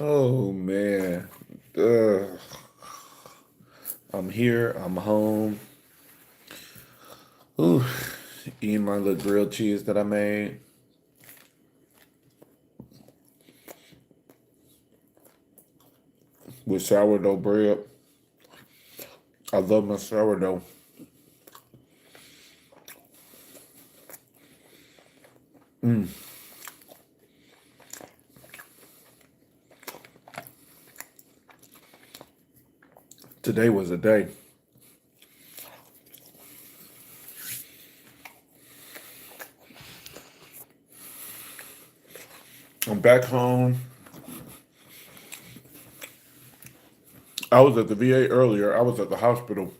Oh man. Ugh. I'm here. I'm home. Ooh, eating my little grilled cheese that I made with sourdough bread. I love my sourdough. Today was a day. I'm back home. I was at the VA earlier. I was at the hospital.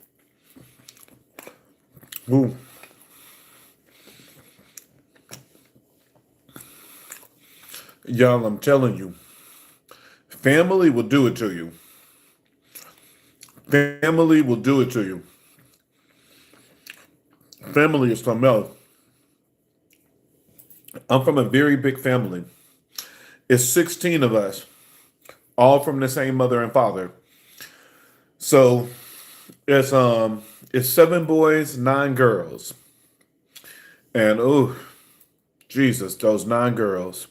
Ooh, y'all, I'm telling you, family will do it to you. Family will do it to you. Family is something else. I'm from a very big family. It's 16 of us, all from the same mother and father. So it's seven boys, nine girls. And oh, Jesus, those nine girls.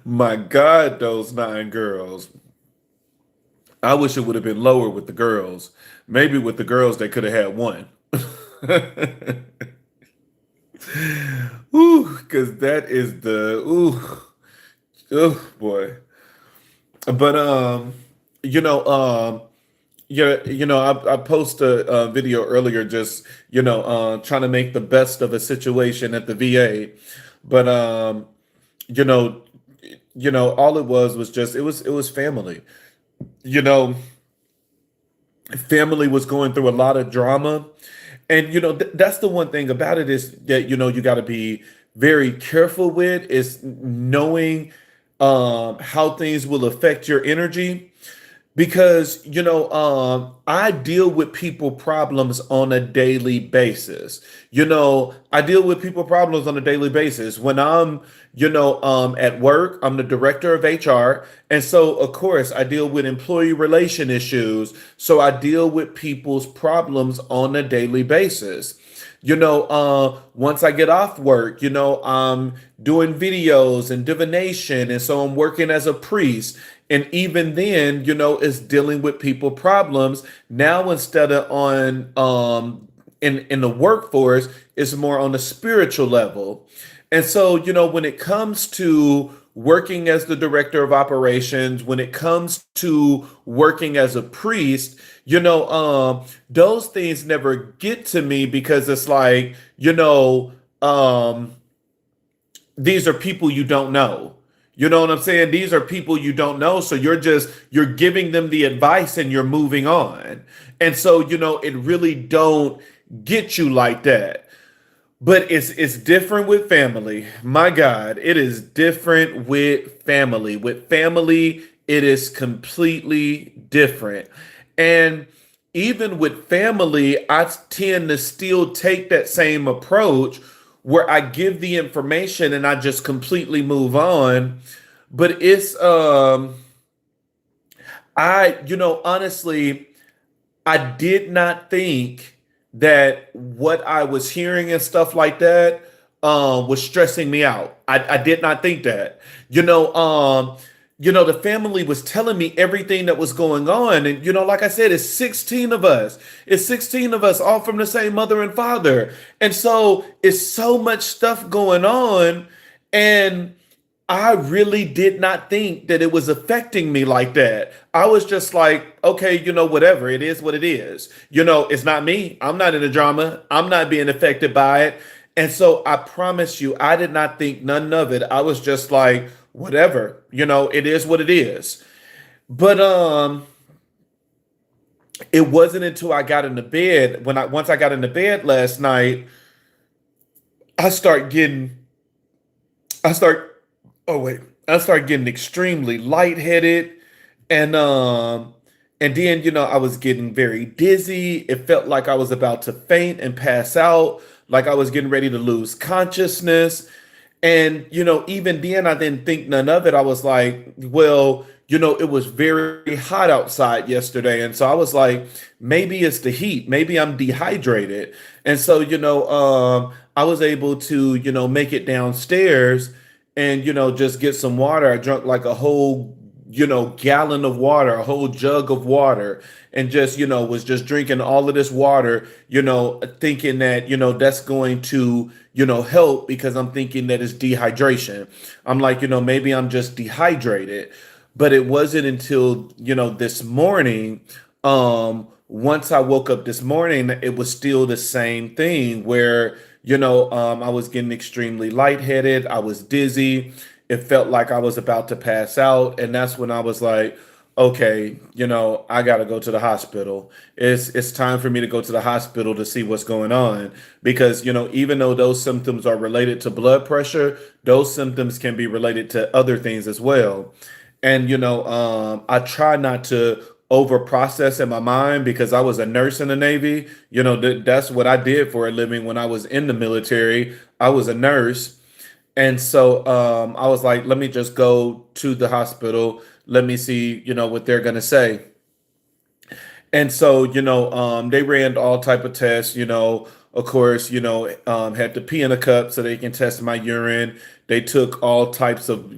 My God, those nine girls. I wish it would have been lower with the girls. Maybe with the girls they could have had one. Ooh, because that is the ooh, oh boy. But you know, yeah, I posted a video earlier, just trying to make the best of a situation at the VA. But you know, all it was just it was family. You know, family was going through a lot of drama, and that's the one thing about it is that you got to be very careful with is knowing how things will affect your energy because I deal with people problems on a daily basis. I deal with people problems on a daily basis when I'm at work. I'm the director of HR, and so of course I deal with employee relation issues, so I deal with people's problems on a daily basis. Once I get off work, I'm doing videos and divination, and so I'm working as a priest. And even then, it's dealing with people problems. Now instead of on in the workforce, it's more on a spiritual level. And so, when it comes to working as the director of operations, when it comes to working as a priest, those things never get to me because it's like, these are people you don't know. You know what I'm saying? These are people you don't know. So you're giving them the advice and you're moving on. And so, it really don't get you like that. But it's different with family. My God, it is different with family. With family, it is completely different. And even with family, I tend to still take that same approach where I give the information and I just completely move on. But it's honestly, I did not think that what I was hearing and stuff like that was stressing me out. I did not think that. The family was telling me everything that was going on. And, like I said, it's 16 of us. It's 16 of us, all from the same mother and father. And so it's so much stuff going on. And I really did not think that it was affecting me like that. I was just like, okay, whatever. It is what it is. It's not me. I'm not in a drama. I'm not being affected by it. And so I promise you, I did not think none of it. I was just like, whatever. It is what it is. But it wasn't until I got into bed once I got into bed last night, I start getting I start oh wait, I started getting extremely lightheaded and then I was getting very dizzy. It felt like I was about to faint and pass out, like I was getting ready to lose consciousness. And, even then, I didn't think none of it. I was like, well, it was very hot outside yesterday. And so I was like, maybe it's the heat. Maybe I'm dehydrated. And so, I was able to, make it downstairs and, just get some water. I drank like a whole, gallon of water, a whole jug of water, and just, was just drinking all of this water, thinking that, that's going to, help because I'm thinking that it's dehydration. I'm like, maybe I'm just dehydrated. But it wasn't until, this morning, once I woke up this morning, it was still the same thing where, I was getting extremely lightheaded. I was dizzy. It felt like I was about to pass out. And that's when I was like, okay, I gotta go to the hospital. It's time for me to go to the hospital to see what's going on. Because, even though those symptoms are related to blood pressure, those symptoms can be related to other things as well. And, I try not to over process in my mind because I was a nurse in the Navy. That's what I did for a living when I was in the military. I was a nurse. And so I was like, let me just go to the hospital. Let me see, what they're gonna say. And so, they ran all type of tests, of course, had to pee in a cup so they can test my urine. They took all types of,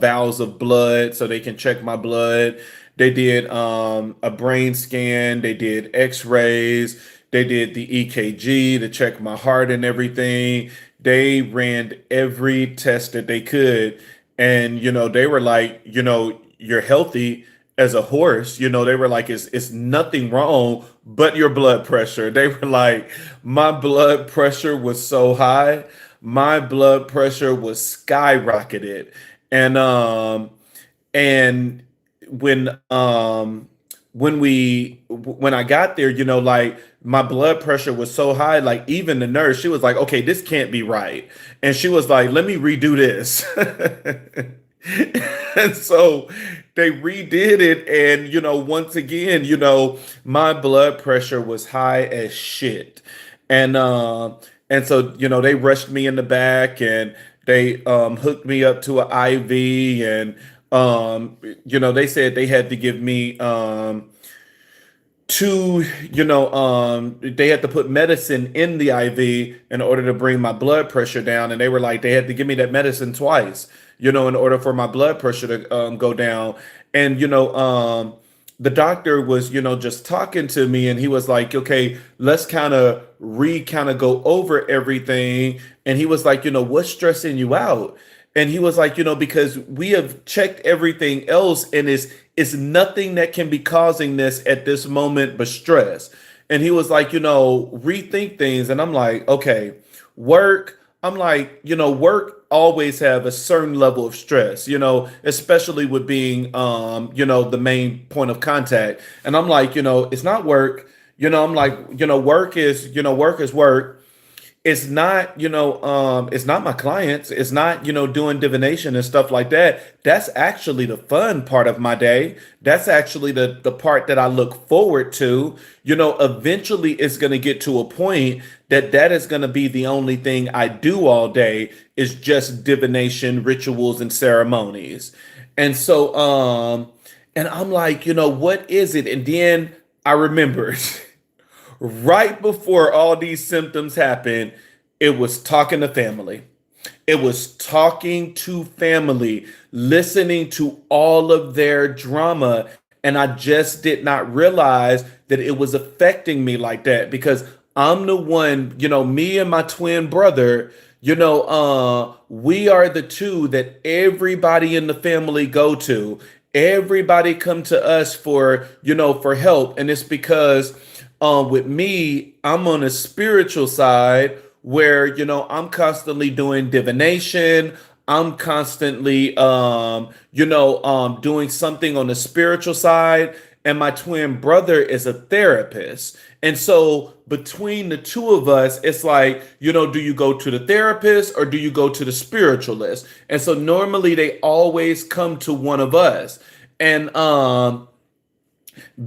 vials of blood so they can check my blood. They did a brain scan. They did x-rays. They did the EKG to check my heart and everything. They ran every test that they could. And, they were like, you're healthy as a horse. They were like, it's nothing wrong but your blood pressure. They were like, my blood pressure was so high. My blood pressure was skyrocketed. And and when when I got there, like my blood pressure was so high, like even the nurse, she was like, okay, this can't be right. And she was like, let me redo this. And so they redid it. And, once again, my blood pressure was high as shit. And, and so, they rushed me in the back and they hooked me up to an IV and, they said they had to give me two, they had to put medicine in the IV in order to bring my blood pressure down. And they were like, they had to give me that medicine twice, in order for my blood pressure to go down. And, the doctor was, just talking to me and he was like, okay, let's kind of go over everything. And he was like, what's stressing you out? And he was like, because we have checked everything else and it's nothing that can be causing this at this moment but stress. And he was like, rethink things. And I'm like, okay, work. I'm like, work always have a certain level of stress, especially with being, the main point of contact. And I'm like, it's not work. I'm like, work is work. It's not, it's not my clients. It's not, doing divination and stuff like that. That's actually the fun part of my day. That's actually the part that I look forward to. Eventually it's going to get to a point that that is going to be the only thing I do all day is just divination, rituals, and ceremonies. And so, and I'm like, what is it? And then I remembered. Right before all these symptoms happened, it was talking to family. It was talking to family, listening to all of their drama. And I just did not realize that it was affecting me like that because I'm the one, me and my twin brother, we are the two that everybody in the family go to. Everybody come to us for, for help. And it's because with me, I'm on a spiritual side where, I'm constantly doing divination. I'm constantly, doing something on the spiritual side. And my twin brother is a therapist. And so between the two of us, it's like, do you go to the therapist or do you go to the spiritualist? And so normally they always come to one of us. And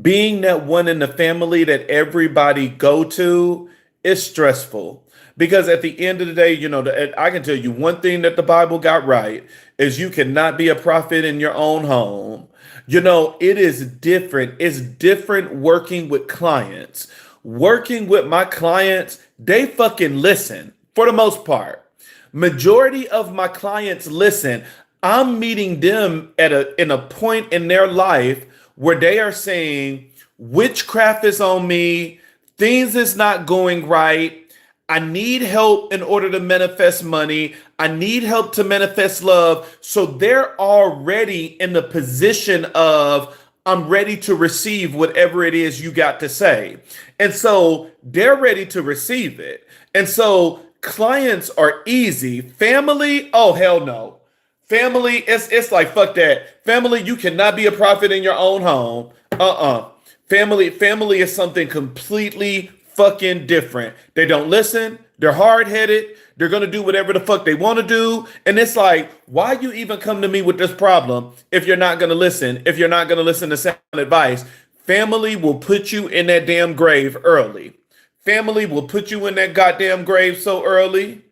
being that one in the family that everybody go to is stressful Because at the end of the day, I can tell you one thing that the Bible got right is you cannot be a prophet in your own home. It is different. It's different working with clients. Working with my clients, they fucking listen for the most part. Majority of my clients listen. I'm meeting them in a point in their life where they are saying witchcraft is on me, things is not going right. I need help in order to manifest money. I need help to manifest love. So they're already in the position of, I'm ready to receive whatever it is you got to say. And so they're ready to receive it. And so clients are easy. Family, oh, hell no. Family, it's like fuck that. Family, you cannot be a prophet in your own home. Family is something completely fucking different. They don't listen. They're hard headed. They're gonna do whatever the fuck they want to do. And it's like, why you even come to me with this problem if you're not gonna listen? If you're not gonna listen to sound advice, family will put you in that damn grave early. Family will put you in that goddamn grave so early.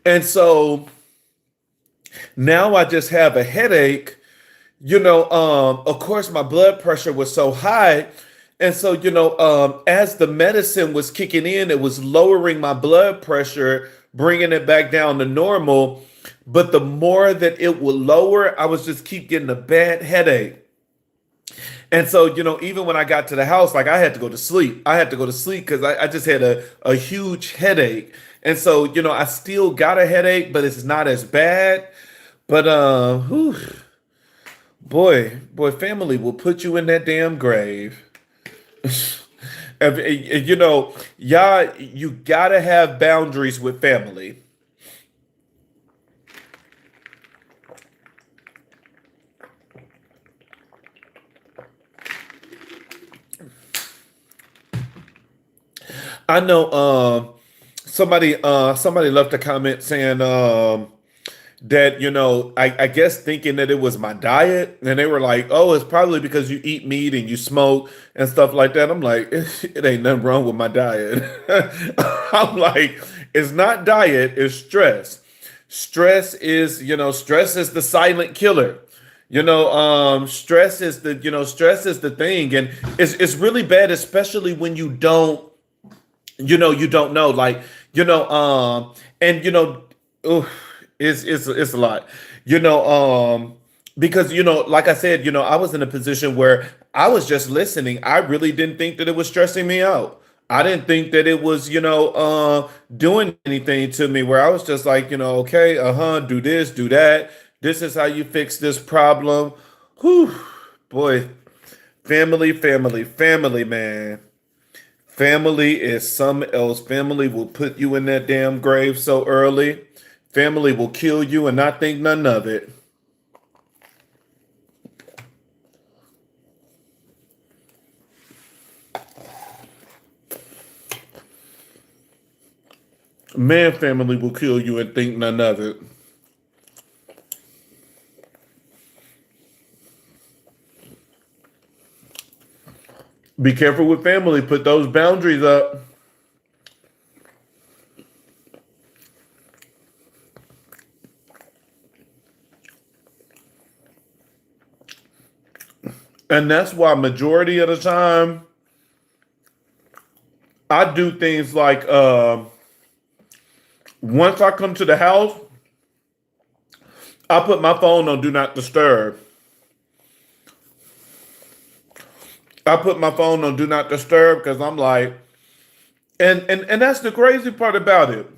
And so now I just have a headache. Of course, my blood pressure was so high. And so, as the medicine was kicking in, it was lowering my blood pressure, bringing it back down to normal. But the more that it would lower, I was just keep getting a bad headache. And so, even when I got to the house, like I had to go to sleep. I had to go to sleep because I just had a huge headache. And so, I still got a headache, but it's not as bad. But whew, boy, family will put you in that damn grave. Y'all, you gotta have boundaries with family. I know somebody left a comment saying that I guess thinking that it was my diet, and they were like, oh, it's probably because you eat meat and you smoke and stuff like that. I'm like, it ain't nothing wrong with my diet. I'm like, it's not diet, it's stress. Stress is the silent killer. Stress is the thing, and it's really bad, especially when you don't know, like, and ooh, it's a lot, because like I said, I was in a position where I was just listening. I really didn't think that it was stressing me out. I didn't think that it was, doing anything to me, where I was just like, okay, do this, do that. This is how you fix this problem. Whew, boy, family, man. Family is something else. Family will put you in that damn grave so early. Family will kill you and not think none of it. Man, family will kill you and think none of it. Be careful with family. Put those boundaries up. And that's why majority of the time I do things like once I come to the house, I put my phone on do not disturb. I put my phone on do not disturb because I'm like, and that's the crazy part about it.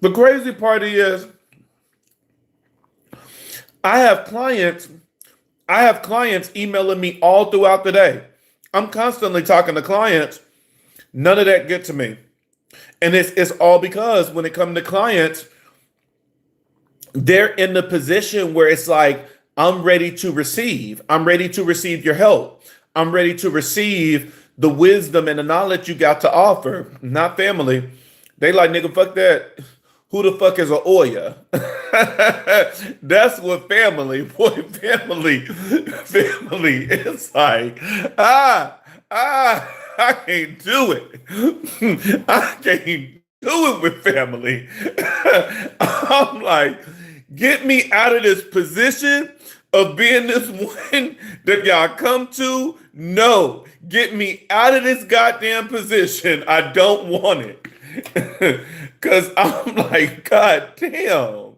The crazy part is I have clients, I have clients emailing me all throughout the day. I'm constantly talking to clients. None of that get to me. And it's all because when it comes to clients, they're in the position where it's like, I'm ready to receive. I'm ready to receive your help. I'm ready to receive the wisdom and the knowledge you got to offer. Not family. They like, nigga, fuck that. Who the fuck is a Oya? That's what family, boy, family. It's like, ah, I can't do it. I can't do it with family. I'm like, get me out of this position of being this one that y'all come to. No, get me out of this goddamn position. I don't want it. Cause I'm like, God damn.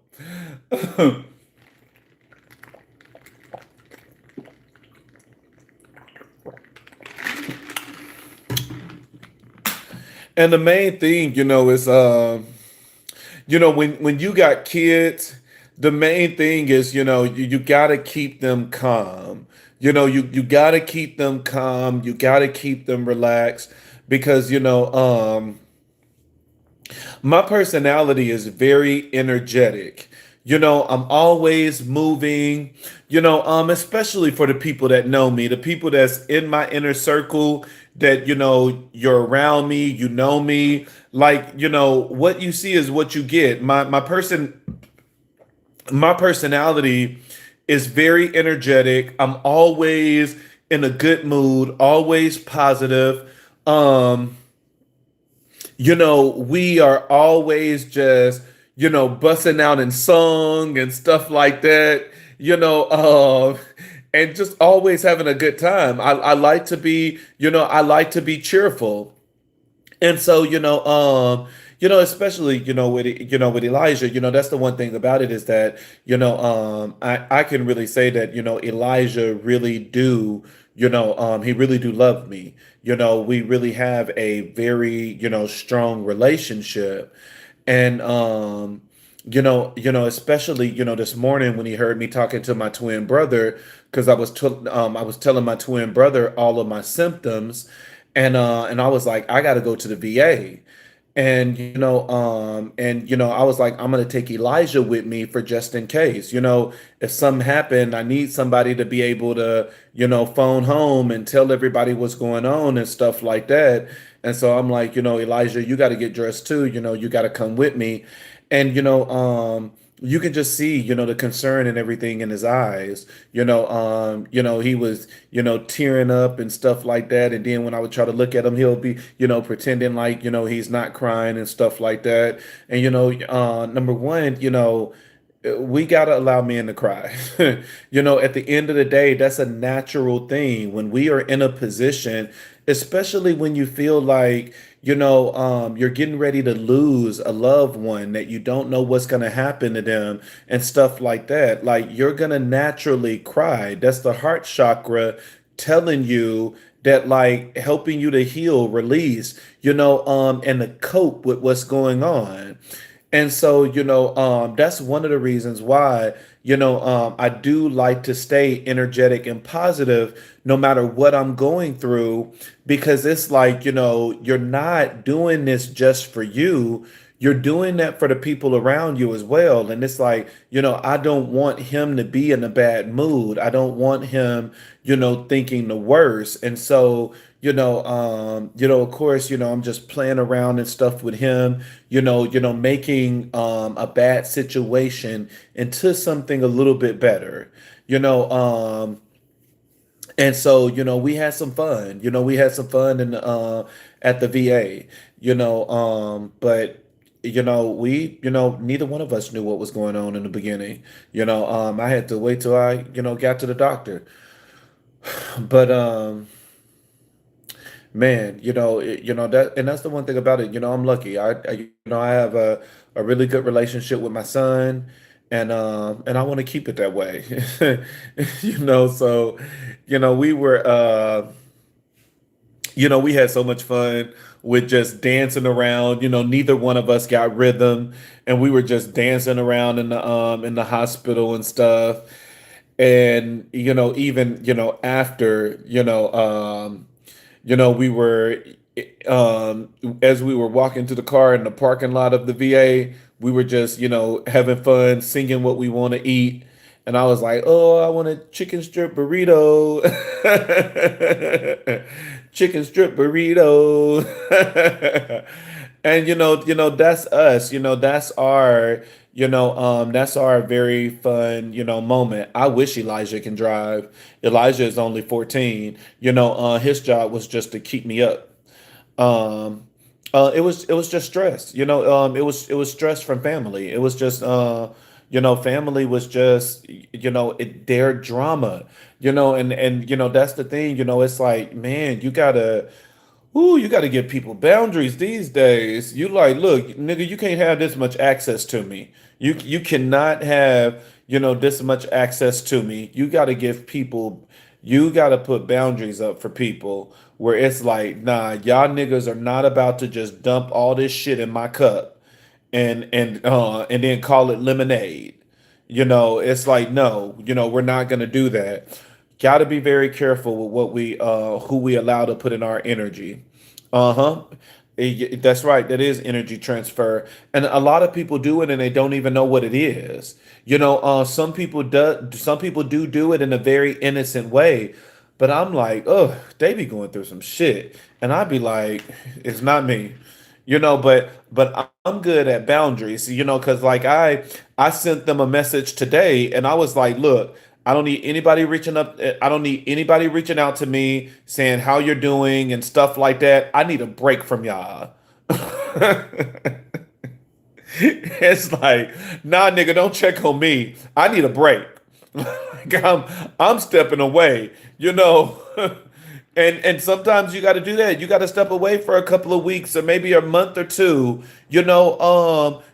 And the main thing, is when you got kids, the main thing is, you gotta keep them calm. You gotta keep them calm. You gotta keep them relaxed because, my personality is very energetic. I'm always moving, especially for the people that know me, the people that's in my inner circle that, you're around me, you know me. Like, what you see is what you get. My personality is very energetic. I'm always in a good mood, always positive. Um, we are always just, busting out in song and stuff like that, and just always having a good time. I like to be, I like to be cheerful. And so, especially, with Elijah, that's the one thing about it is that, I can really say that, Elijah really do, he really do love me. We really have a very, strong relationship. And, especially, this morning when he heard me talking to my twin brother, because I was telling my twin brother all of my symptoms, and I was like, I got to go to the VA. I was like, I'm gonna take Elijah with me for just in case. If something happened, I need somebody to be able to, phone home and tell everybody what's going on and stuff like that. And so I'm like, Elijah, you got to get dressed too. You got to come with me. And you can just see, the concern and everything in his eyes. He was, tearing up and stuff like that. And then when I would try to look at him, he'll be, pretending like, he's not crying and stuff like that. And number one, we gotta allow men to cry. At the end of the day, that's a natural thing. When we are in a position, especially when you feel like, you're getting ready to lose a loved one that you don't know what's gonna happen to them and stuff like that. Like you're gonna naturally cry. That's the heart chakra telling you that like helping you to heal, release, and to cope with what's going on. And so, that's one of the reasons why, I do like to stay energetic and positive no matter what I'm going through, because it's like, you're not doing this just for you. You're doing that for the people around you as well. And it's like, I don't want him to be in a bad mood. I don't want him, thinking the worst. And so, of course, I'm just playing around and stuff with him, making a bad situation into something a little bit better, you know. And so, we had some fun. We had some fun in at the VA, but neither one of us knew what was going on in the beginning. I had to wait till I, got to the doctor. But man, that, and that's the one thing about it. I'm lucky. I have a really good relationship with my son, and I want to keep it that way. So, we were, we had so much fun with just dancing around. Neither one of us got rhythm, and we were just dancing around in the hospital and stuff. And even after we were, as we were walking to the car in the parking lot of the VA, we were just, having fun, singing what we want to eat. And I was like, oh, I want a chicken strip burrito. Chicken strip burrito. And that's us. That's our very fun, moment. I wish Elijah can drive. Elijah is only 14. His job was just to keep me up. Um, it was just stress. It was stress from family. It was just family was just their drama. And that's the thing. It's like, man, you gotta give people boundaries these days. You like, look, nigga, you can't have this much access to me. You cannot have, this much access to me. You gotta put boundaries up for people where it's like, nah, y'all niggas are not about to just dump all this shit in my cup and then call it lemonade. It's like, no, we're not gonna do that. Got to be very careful with what we who we allow to put in our energy. Uh-huh. That's right. That is energy transfer. And a lot of people do it and they don't even know what it is. Some people do it in a very innocent way, but I'm like, oh, they be going through some shit. And I'd be like, it's not me. But I'm good at boundaries, because like I sent them a message today and I was like, look, I don't need anybody reaching up. I don't need anybody reaching out to me saying how you're doing and stuff like that. I need a break from y'all. It's like, nah, nigga, don't check on me. I need a break. Like I'm stepping away, And sometimes you got to do that. You got to step away for a couple of weeks or maybe a month or two,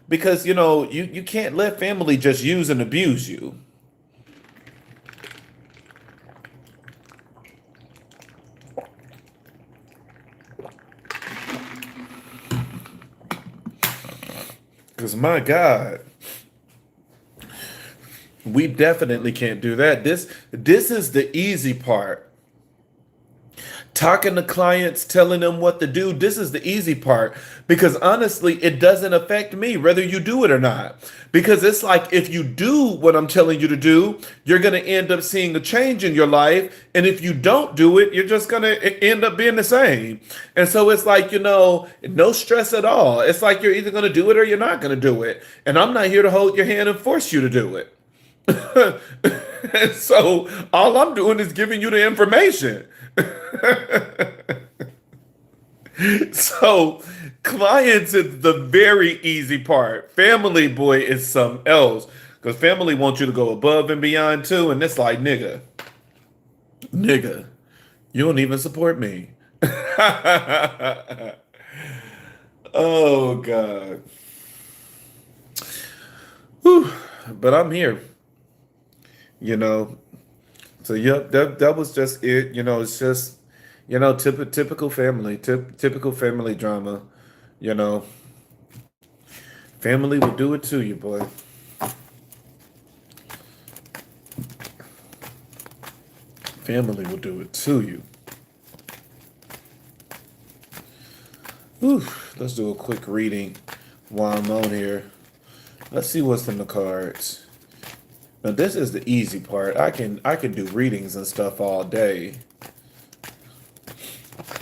because you can't let family just use and abuse you. Because my God, we definitely can't do that. This is the easy part. Talking to clients, telling them what to do. This is the easy part because honestly, it doesn't affect me whether you do it or not. Because it's like if you do what I'm telling you to do, you're going to end up seeing a change in your life. And if you don't do it, you're just going to end up being the same. And so it's like, no stress at all. It's like you're either going to do it or you're not going to do it. And I'm not here to hold your hand and force you to do it. And so all I'm doing is giving you the information. So clients is the very easy part. Family, boy, is something else. Because family wants you to go above and beyond too. And it's like, nigga, you don't even support me. Oh God. Whew. But I'm here, you know. So yep, that was just it. It's just, typical family drama. You know, family will do it to you, boy. Family will do it to you. Whew. Let's do a quick reading while I'm on here. Let's see what's in the cards. Now this is the easy part. I can do readings and stuff all day.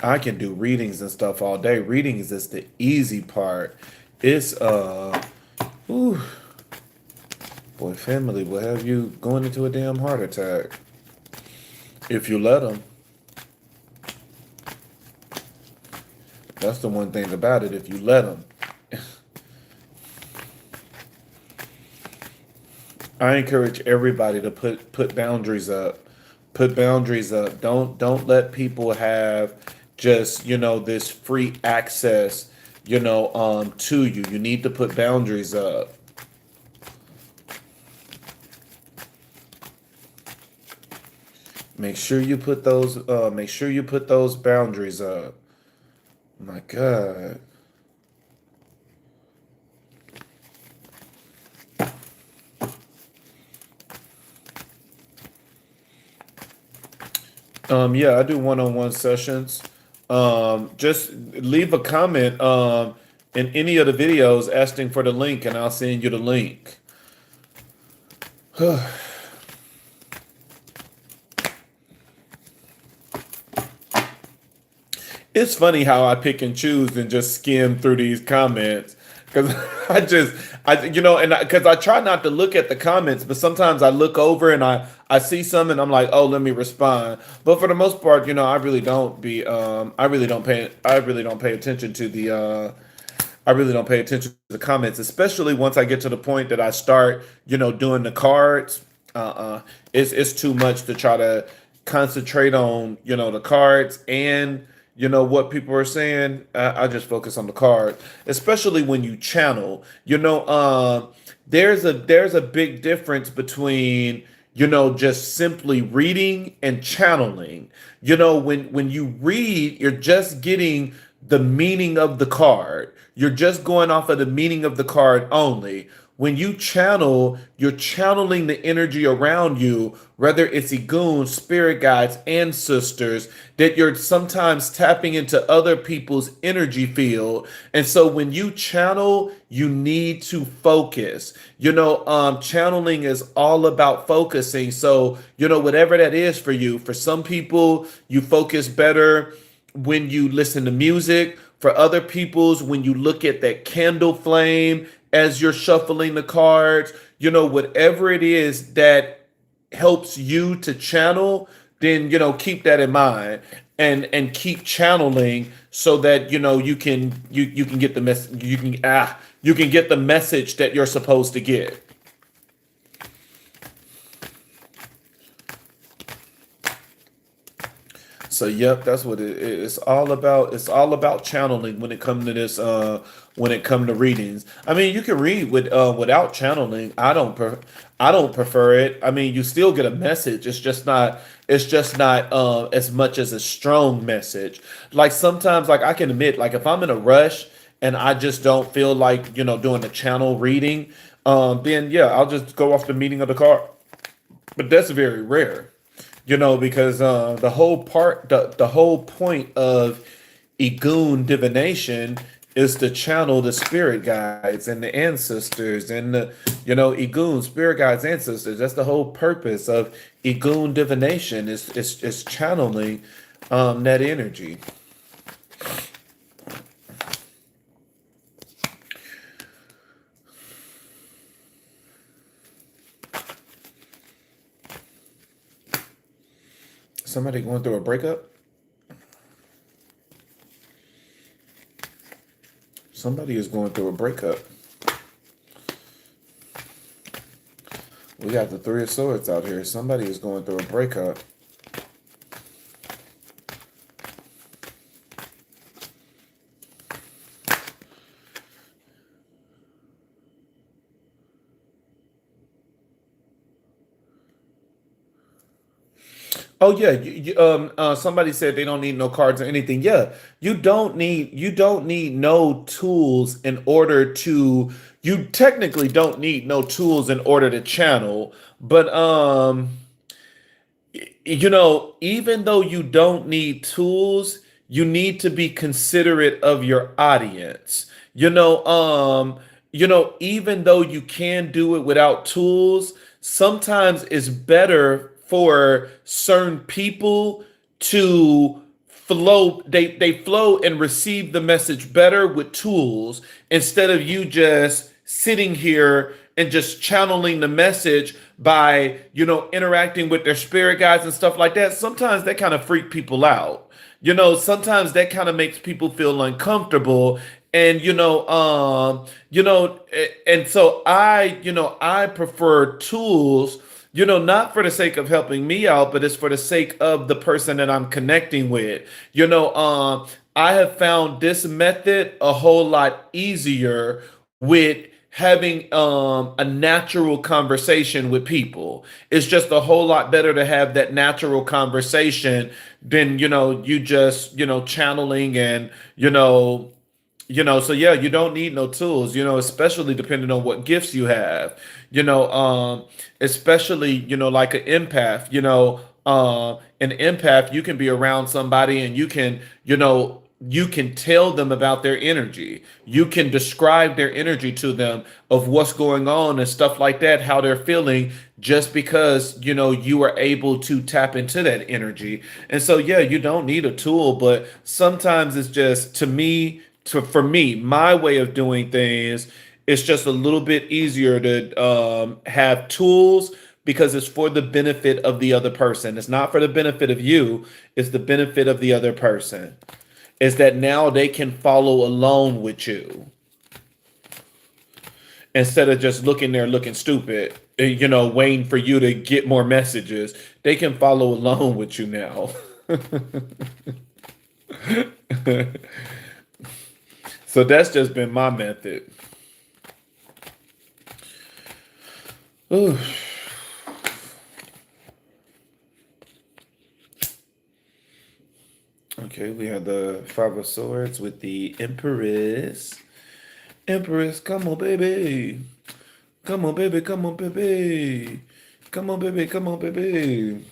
I can do readings and stuff all day. Readings is the easy part. It's ooh, boy, family will have you going into a damn heart attack if you let them. That's the one thing about it. If you let them, I encourage everybody to put boundaries up. Put boundaries up. Don't let people have just this free access to you. You need to put boundaries up. Make sure you put those boundaries up. My God. Yeah, I do one-on-one sessions. Just leave a comment in any of the videos asking for the link and I'll send you the link. It's funny how I pick and choose and just skim through these comments because I just and because I try not to look at the comments, but sometimes I look over and I see some and I'm like, oh, let me respond. But for the most part, I really don't pay attention to I really don't pay attention to the comments, especially once I get to the point that I start, doing the cards. It's too much to try to concentrate on, the cards and what people are saying. I just focus on the card, especially when you channel. There's a big difference between just simply reading and channeling. When you read, you're just getting the meaning of the card. You're just going off of the meaning of the card only. When you channel, you're channeling the energy around you, whether it's Igun, spirit guides, ancestors, that you're sometimes tapping into other people's energy field. And so when you channel, you need to focus. Channeling is all about focusing. So, whatever that is for you, for some people, you focus better when you listen to music. For other people's, when you look at that candle flame as you're shuffling the cards, whatever it is that helps you to channel, then keep that in mind and keep channeling so that you can get the you can get the message that you're supposed to get. So yep, that's what it's all about. It's all about channeling when it comes to this. When it comes to readings, I mean, you can read without channeling. I don't prefer it. I mean, you still get a message. It's just not. It's just not as much as a strong message. Like sometimes, like I can admit, like if I'm in a rush and I just don't feel like doing the channel reading, then yeah, I'll just go off the meaning of the card. But that's very rare, because the whole point of Igun divination is to channel the spirit guides and the ancestors and the Igun spirit guides ancestors. That's the whole purpose of Igun divination is channeling that energy. Somebody going through a breakup? Somebody is going through a breakup. We got the Three of Swords out here. Somebody is going through a breakup. Oh yeah, somebody said they don't need no cards or anything. Yeah, you don't need no tools in order to. You technically don't need no tools in order to channel, but even though you don't need tools, you need to be considerate of your audience. Even though you can do it without tools, sometimes it's better for certain people to flow. They flow and receive the message better with tools instead of you just sitting here and just channeling the message by interacting with their spirit guides and stuff like that. Sometimes that kind of freak people out. Sometimes that kind of makes people feel uncomfortable. And and so I prefer tools, not for the sake of helping me out, but it's for the sake of the person that I'm connecting with. I have found this method a whole lot easier with having a natural conversation with people. It's just a whole lot better to have that natural conversation than you just channeling and so yeah, you don't need no tools, especially depending on what gifts you have, especially, like an empath, an empath, you can be around somebody and you can, you can tell them about their energy. You can describe their energy to them of what's going on and stuff like that, how they're feeling, just because, you are able to tap into that energy. And so, yeah, you don't need a tool, but sometimes it's just, for me, my way of doing things, it's just a little bit easier to have tools because it's for the benefit of the other person. It's not for the benefit of you, it's the benefit of the other person, is that now they can follow along with you instead of just looking there looking stupid, waiting for you to get more messages. They can follow along with you now. So that's just been my method. Ooh. Okay, we have the Five of Swords with the Empress. Empress, come on, baby. Come on, baby. Come on, baby. Come on, baby. Come on, baby.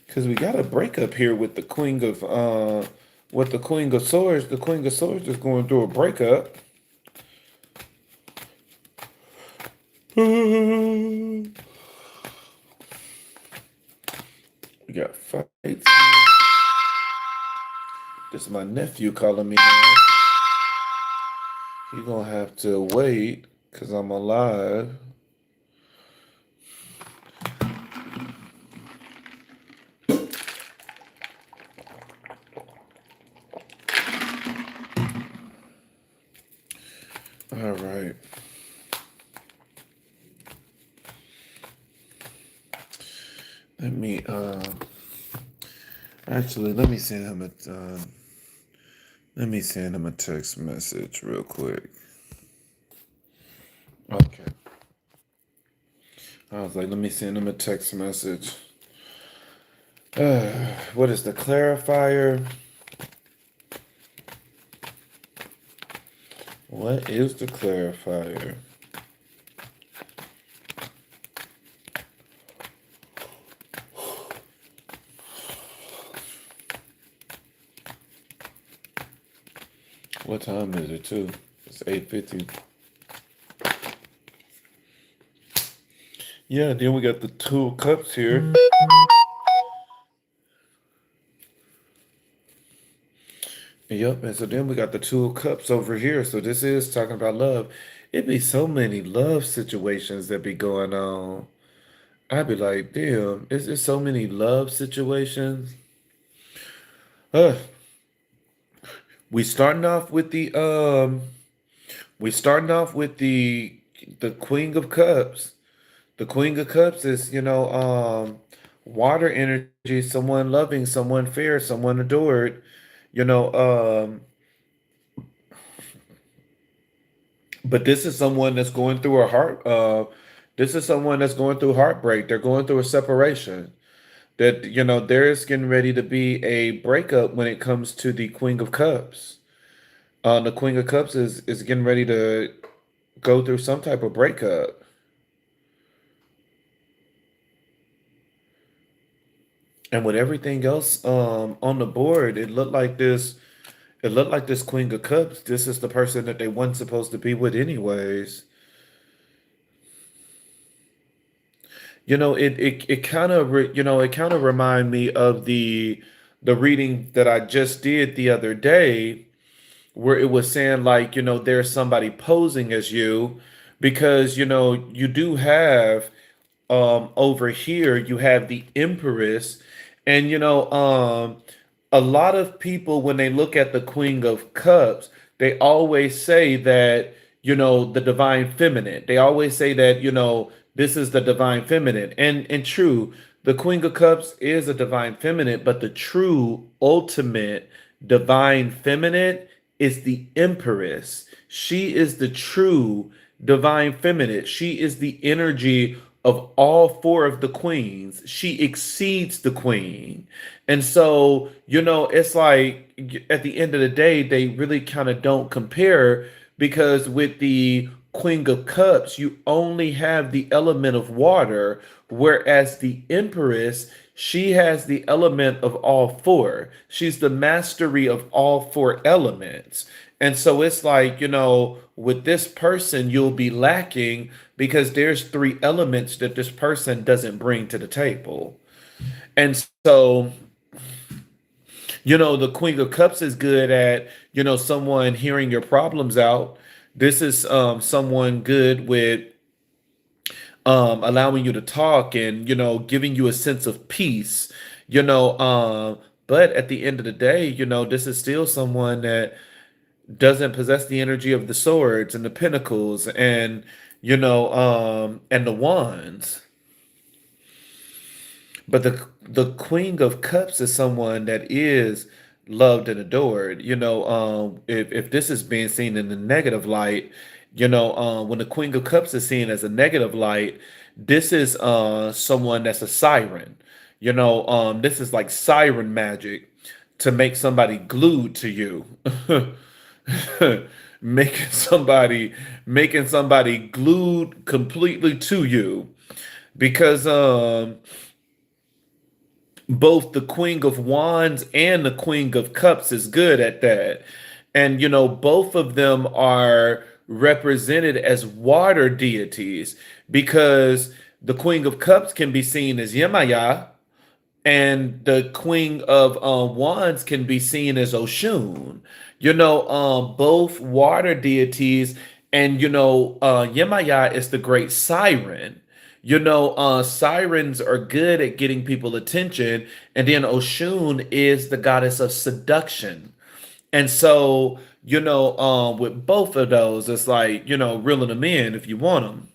Because we got a breakup here with the Queen of Swords. The Queen of Swords is going through a breakup. We got fights. This is my nephew calling me now. He gonna have to wait because I'm alive. All right. Let me actually let me send him a text message real quick. Okay. I was like, let me send him a text message. What is the clarifier? What is the clarifier? What time is it too? It's 8:50. Yeah, then we got the Two of Cups here. Yep, and so then we got the Two of Cups over here. So this is talking about love. It'd be so many love situations that be going on. I'd be like, damn, is there so many love situations? Uh, we starting off with the Queen of Cups. The Queen of Cups is, water energy, someone loving, someone fair, someone adored, you know, um, but this is someone that's going through this is someone that's going through heartbreak. They're going through a separation. That, there's getting ready to be a breakup when it comes to the Queen of Cups. The Queen of Cups is getting ready to go through some type of breakup. And with everything else on the board, it looked like this Queen of Cups. This is the person that they weren't supposed to be with anyways. It kind of it kind of remind me of the reading that I just did the other day, where it was saying like, there's somebody posing as you, because you do have over here you have the Empress, and a lot of people, when they look at the Queen of Cups, they always say that, the divine feminine. They always say that, this is the divine feminine. And true, the Queen of Cups is a divine feminine, but the true ultimate divine feminine is the Empress. She is the true divine feminine. She is the energy of all four of the queens. She exceeds the queen. And so, it's like at the end of the day, they really kind of don't compare, because with the Queen of Cups, you only have the element of water, whereas the Empress, she has the element of all four. She's the mastery of all four elements. And so it's like, with this person, you'll be lacking because there's three elements that this person doesn't bring to the table. And so, the Queen of Cups is good at, someone hearing your problems out. This is someone good with allowing you to talk and, giving you a sense of peace, but at the end of the day, this is still someone that doesn't possess the energy of the swords and the pinnacles and, and the wands. But the Queen of Cups is someone that is loved and adored. If this is being seen in the negative light, when the Queen of Cups is seen as a negative light, this is someone that's a siren. This is like siren magic to make somebody glued to you. Making somebody glued completely to you because both the Queen of Wands and the Queen of Cups is good at that. And, both of them are represented as water deities because the Queen of Cups can be seen as Yemaya and the Queen of Wands can be seen as Oshun. Both water deities, and Yemaya is the great siren. Sirens are good at getting people attention, and then Oshun is the goddess of seduction. And so, with both of those, it's like, reeling them in if you want them.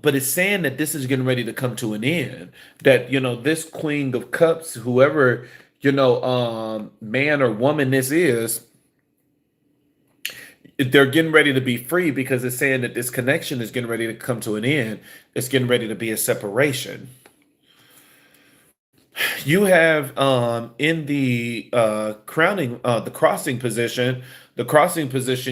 But it's saying that this is getting ready to come to an end. That, this Queen of Cups, whoever, man or woman this is, they're getting ready to be free because it's saying that this connection is getting ready to come to an end. It's getting ready to be a separation. You have in the the crossing position,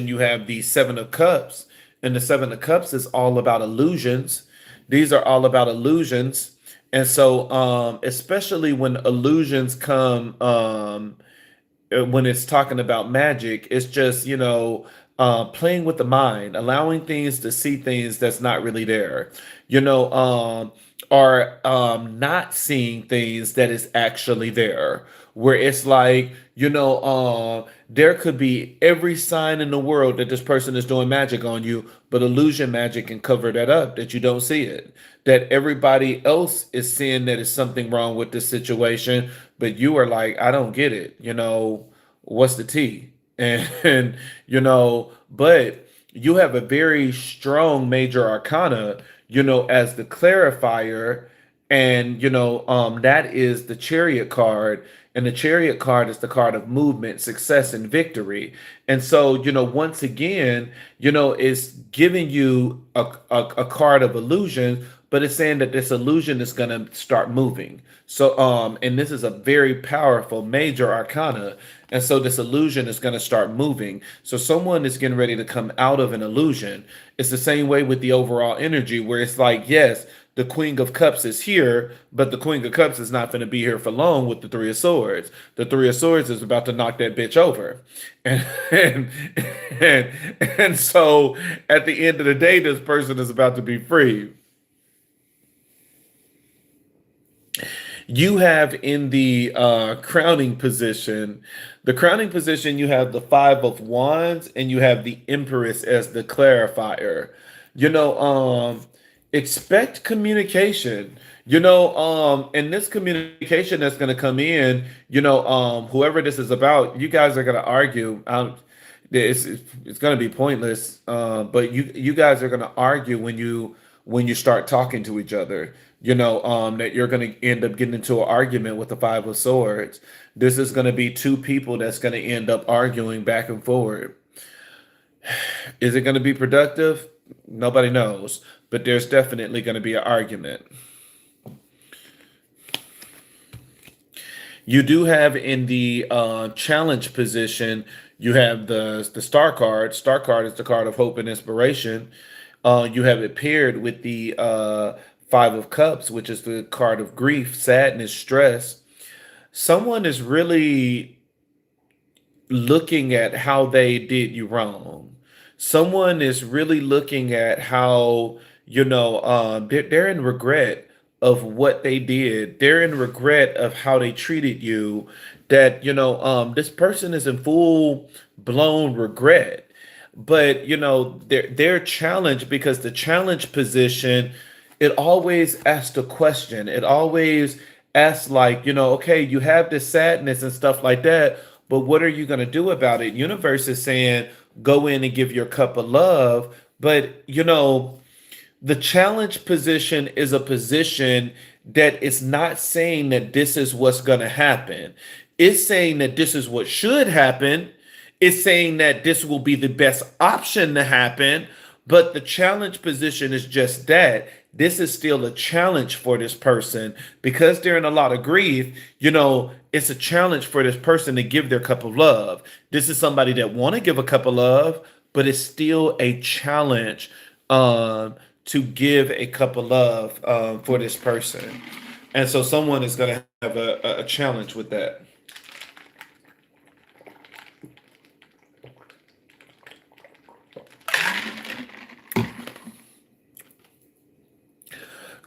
you have the Seven of Cups, and the Seven of Cups is all about illusions. These are all about illusions, and so especially when illusions come, when it's talking about magic, it's just playing with the mind, allowing things to see things that's not really there. You know, or not seeing things that is actually there, where it's like, there could be every sign in the world that this person is doing magic on you, but illusion magic can cover that up, that you don't see it, that everybody else is seeing that is something wrong with this situation, but you are like, I don't get it, what's the tea? And but you have a very strong major arcana, as the clarifier, and that is the chariot card, and the chariot card is the card of movement, success, and victory. And so, once again, it's giving you a card of illusion, but it's saying that this illusion is going to start moving. So and this is a very powerful major arcana, and so this illusion is going to start moving. So someone is getting ready to come out of an illusion. It's the same way with the overall energy, where it's like, yes, the Queen of Cups is here, but the Queen of Cups is not going to be here for long with the Three of Swords. The Three of Swords is about to knock that bitch over. And and and so at the end of the day, this person is about to be free. You have in the crowning position, you have the Five of Wands and you have the Empress as the clarifier. You know, expect communication. And this communication that's going to come in, whoever this is about, you guys are going to argue. It's going to be pointless, but you guys are going to argue when you start talking to each other. That you're going to end up getting into an argument with the Five of Swords. This is going to be two people that's going to end up arguing back and forward. Is it going to be productive? Nobody knows, but there's definitely going to be an argument. You do have in the challenge position, You have the star card. Star card is the card of hope and inspiration. You have it paired with the Five of Cups, which is the card of grief, sadness, stress. Someone is really looking at how they did you wrong. Someone is really looking at how, they're in regret of what they did. They're in regret of how they treated you. That, this person is in full blown regret. But, they're challenged because the challenge position, it always asks a question. It always asks, like, okay, you have this sadness and stuff like that, but what are you going to do about it? Universe is saying, go in and give your cup of love. But, the challenge position is a position that is not saying that this is what's going to happen. It's saying that this is what should happen. It's saying that this will be the best option to happen. But the challenge position is just that. This is still a challenge for this person because they're in a lot of grief. It's a challenge for this person to give their cup of love. This is somebody that want to give a cup of love, but it's still a challenge to give a cup of love for this person. And so someone is going to have a challenge with that.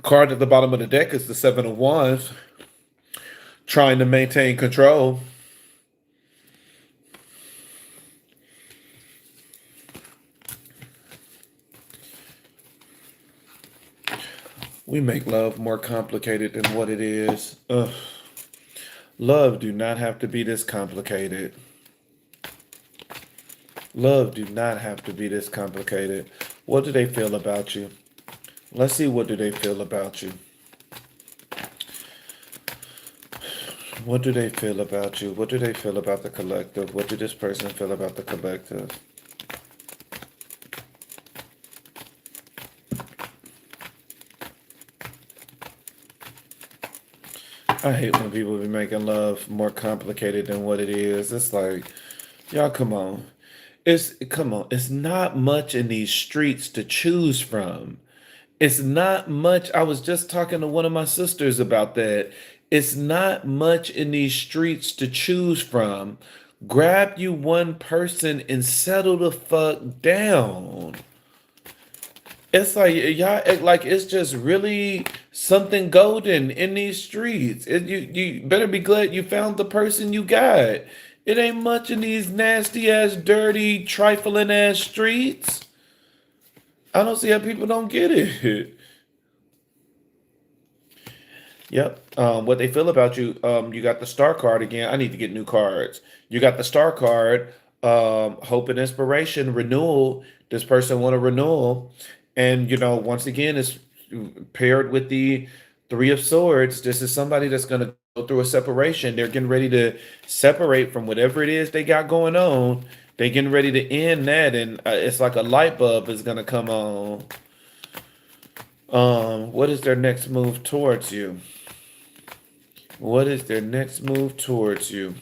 Card at the bottom of the deck is the Seven of Wands, trying to maintain control. We make love more complicated than what it is. Ugh. Love do not have to be this complicated. Love do not have to be this complicated. What do they feel about you? Let's see, what do they feel about you? What do they feel about you? What do they feel about the collective? What did this person feel about the collective? I hate when people be making love more complicated than what it is. It's like, y'all, come on. It's not much in these streets to choose from. It's not much. I was just talking to one of my sisters about that. It's not much in these streets to choose from. Grab you one person and settle the fuck down. It's like y'all act like it's just really something golden in these streets. You better be glad you found the person you got. It ain't much in these nasty ass, dirty, trifling ass streets. I don't see how people don't get it. Yep. What they feel about you. You got the star card again. I need to get new cards. You got the star card. Hope and inspiration, renewal. This person want a renewal, and once again, it's paired with the Three of Swords. This is somebody that's gonna go through a separation. They're getting ready to separate from whatever it is they got going on. They're getting ready to end that, and it's like a light bulb is gonna come on. What is their next move towards you? What is their next move towards you?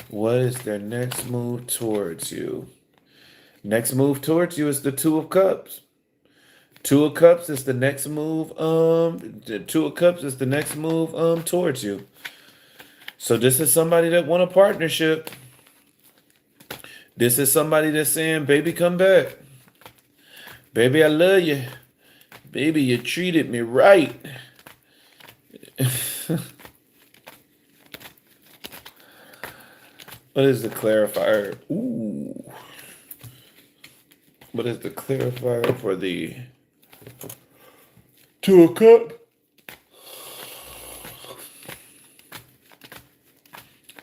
What is their next move towards you? Next move towards you is the Two of Cups. Two of Cups is the next move. The Two of Cups is the next move towards you. So this is somebody that want a partnership. This is somebody that's saying, baby, come back. Baby, I love you. Baby, you treated me right. What is the clarifier? Ooh. What is the clarifier for the Two of Cups?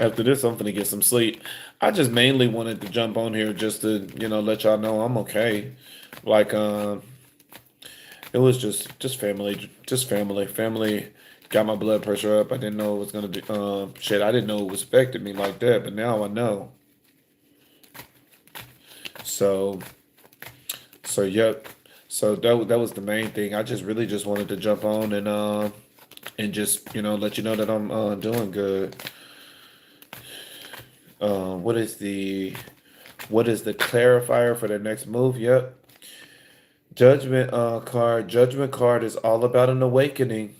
After this, I'm gonna get some sleep. I just mainly wanted to jump on here just to, let y'all know I'm okay. Like, it was just family, family got my blood pressure up. I didn't know it was gonna be, shit. I didn't know it was affecting me like that, but now I know. So, yep. So that was the main thing. I just really just wanted to jump on and and just let you know that I'm doing good. Uh, what is the what is the clarifier for the next move? Yep. Judgment card. Judgment card is all about an awakening.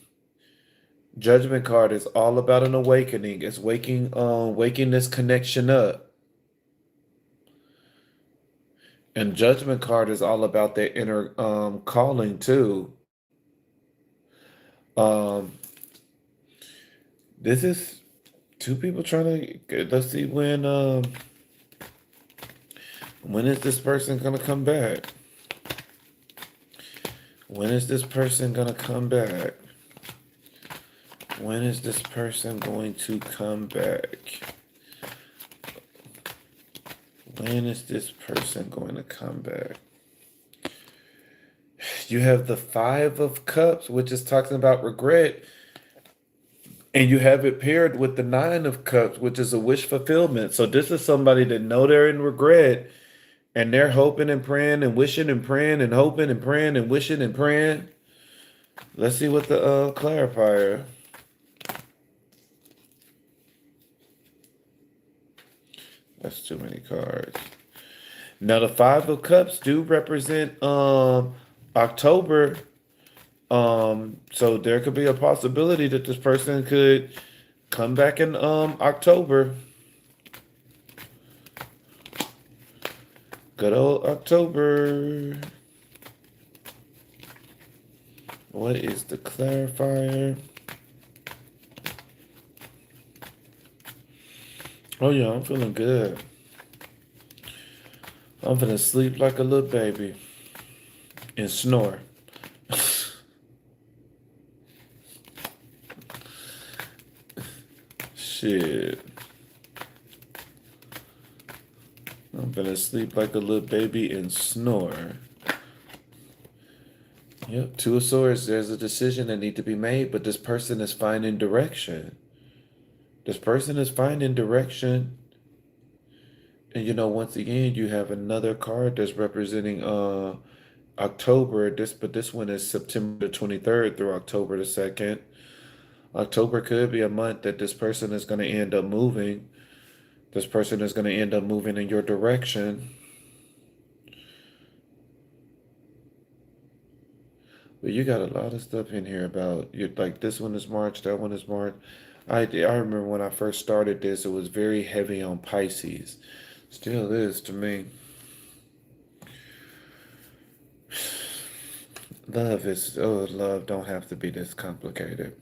Judgment card is all about an awakening. It's waking this connection up. And judgment card is all about their inner calling too. Um, this is two people trying to let's see when is this person gonna come back? When is this person gonna come back? When is this person going to come back? When is this person going to come back? You have the Five of Cups, which is talking about regret, and you have it paired with the Nine of Cups, which is a wish fulfillment. So this is somebody that know they're in regret, and they're hoping and praying and wishing and praying and hoping and praying and wishing and praying. Let's see what the clarifier. That's too many cards. Now the Five of Cups do represent October. So there could be a possibility that this person could come back in October. Good old October. What is the clarifier? Oh yeah, I'm feeling good. I'm gonna sleep like a little baby and snore. Shit. I'm gonna sleep like a little baby and snore. Yep, Two of Swords, there's a decision that need to be made, but this person is finding direction. This person is finding direction. And once again, you have another card that's representing October. This one is September the 23rd through October the 2nd. October could be a month that this person is going to end up moving. This person is going to end up moving in your direction. But you got a lot of stuff in here about you. Like this one is March, that one is March. I remember when I first started this, it was very heavy on Pisces. Still is to me. Love don't have to be this complicated.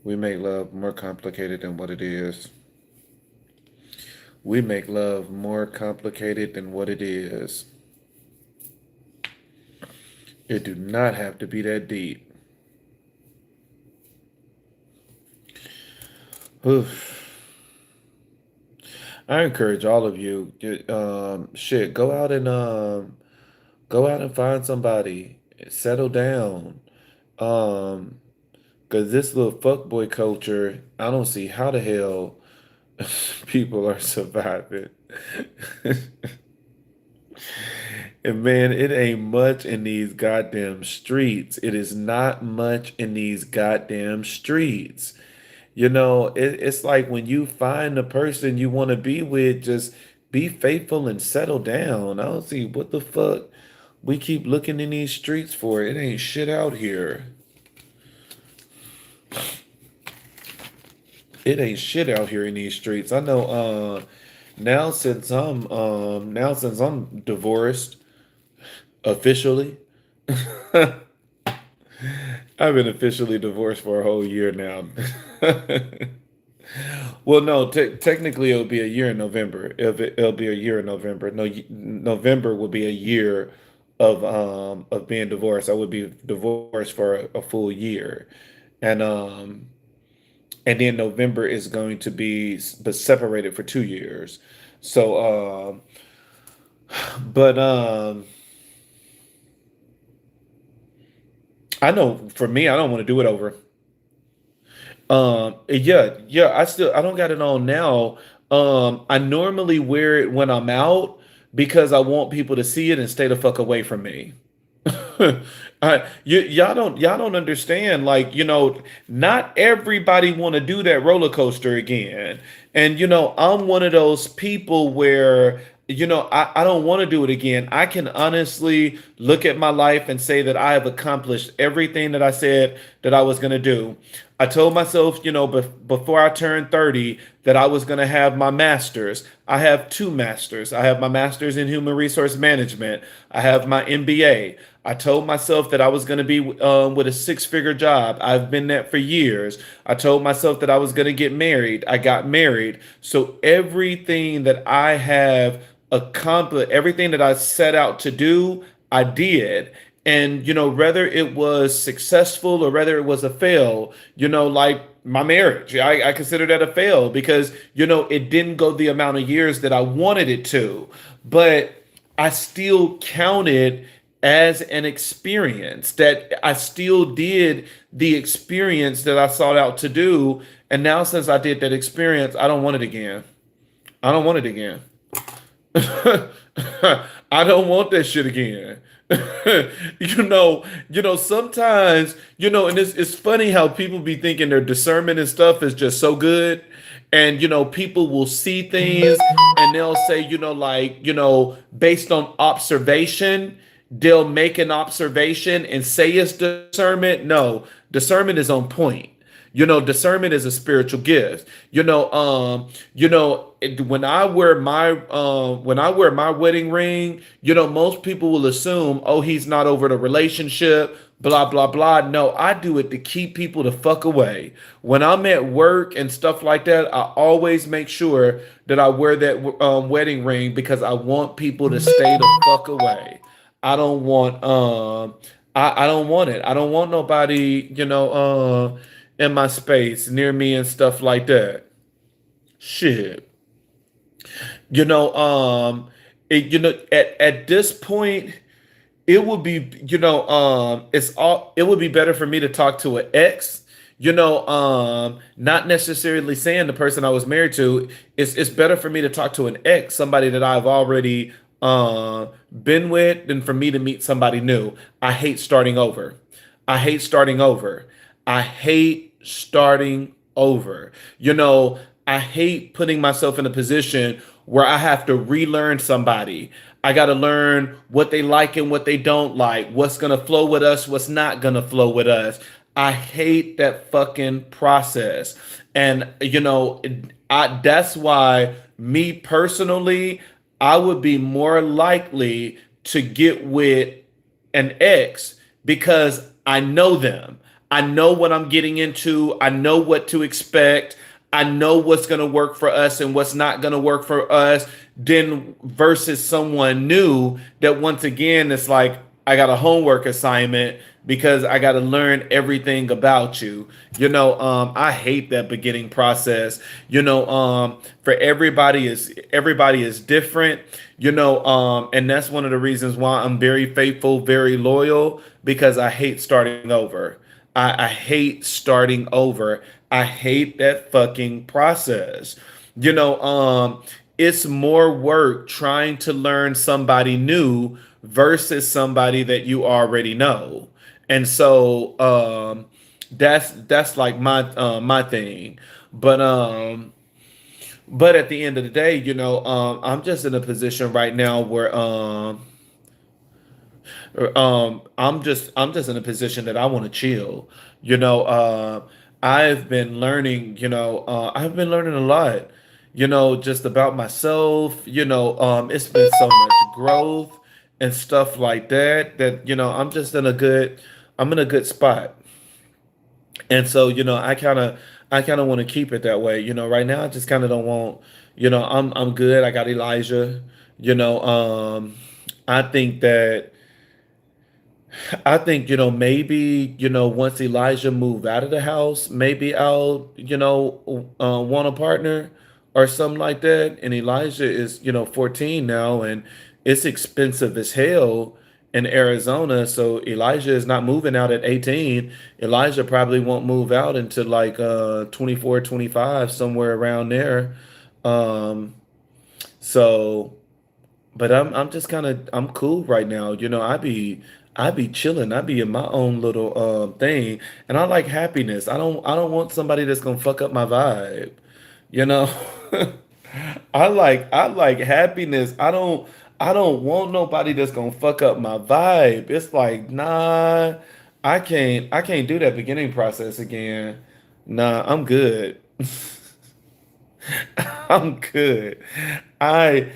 We make love more complicated than what it is. We make love more complicated than what it is. It do not have to be that deep. Oof. I encourage all of you, shit, go out and find somebody, settle down. Um, Cause this little fuckboy culture, I don't see how the hell people are surviving. And man, it ain't much in these goddamn streets. It is not much in these goddamn streets. It's like when you find the person you want to be with, just be faithful and settle down. I don't see what the fuck we keep looking in these streets for. It ain't shit out here. It ain't shit out here in these streets. I know now since I'm divorced officially. I've been officially divorced for a whole year now. Well, no, technically it'll be a year in November. It'll be a year in November. No, November will be a year of being divorced. I would be divorced for a full year, and and then November is going to be but separated for 2 years. So, but I know for me, I don't want to do it over. Yeah. I don't got it on now. I normally wear it when I'm out because I want people to see it and stay the fuck away from me. Y'all don't understand. Like, not everybody want to do that roller coaster again. And I'm one of those people where I don't want to do it again. I can honestly look at my life and say that I have accomplished everything that I said that I was going to do. I told myself, before I turned 30, that I was going to have my master's. I have two masters. I have my master's in human resource management. I have my MBA. I told myself that I was going to be with a six-figure job. I've been that for years. I told myself that I was going to get married. I got married. So everything that I have accomplished, everything that I set out to do, I did. And whether it was successful or whether it was a fail, like my marriage, I consider that a fail because it didn't go the amount of years that I wanted it to, but I still counted as an experience, that I still did the experience that I sought out to do. And now, since I did that experience, I don't want it again. I don't want it again. I don't want that shit again. Sometimes, and it's funny how people be thinking their discernment and stuff is just so good. And, people will see things and they'll say, based on observation, they'll make an observation and say it's discernment. No, discernment is on point. Discernment is a spiritual gift. When I wear my wedding ring, most people will assume, oh, he's not over the relationship, blah blah blah. No, I do it to keep people the fuck away. When I'm at work and stuff like that, I always make sure that I wear that wedding ring because I want people to stay the fuck away. I don't want I don't want it. I don't want nobody, in my space near me and stuff like that. Shit. You know, at this point, it would be, it would be better for me to talk to an ex, not necessarily saying the person I was married to. It's better for me to talk to an ex, somebody that I've already been with, than for me to meet somebody new. I hate starting over. I hate starting over. I hate starting over. I hate putting myself in a position where I have to relearn somebody. I got to learn what they like and what they don't like, what's going to flow with us, what's not going to flow with us. I hate that fucking process. And, that's why, me personally, I would be more likely to get with an ex because I know them. I know what I'm getting into. I know what to expect. I know what's going to work for us and what's not going to work for us. Then versus someone new that, once again, it's like, I got a homework assignment because I got to learn everything about you. I hate that beginning process. For everybody is different. And that's one of the reasons why I'm very faithful, very loyal, because I hate starting over. I hate starting over. I hate that fucking process. It's more work trying to learn somebody new versus somebody that you already know. And so that's like my thing. But at the end of the day, I'm just in a position right now where I'm just in a position that I want to chill. You know, I've been learning a lot, just about myself. It's been so much growth and stuff like that that, I'm in a good spot. And so, I kind of want to keep it that way. Right now I just kind of don't want, I'm good. I got Elijah, I think that maybe, once Elijah moved out of the house, maybe I'll, want a partner or something like that. And Elijah is, 14 now, and it's expensive as hell in Arizona. So Elijah is not moving out at 18. Elijah probably won't move out until like 24, 25, somewhere around there. Um, so but I'm just kind of I'm cool right now. I be chilling. I be in my own little thing, and I like happiness. I don't want somebody that's gonna fuck up my vibe. You know, I like happiness. I don't want nobody that's gonna fuck up my vibe. It's like, nah, I can't do that beginning process again. Nah, I'm good. I'm good. If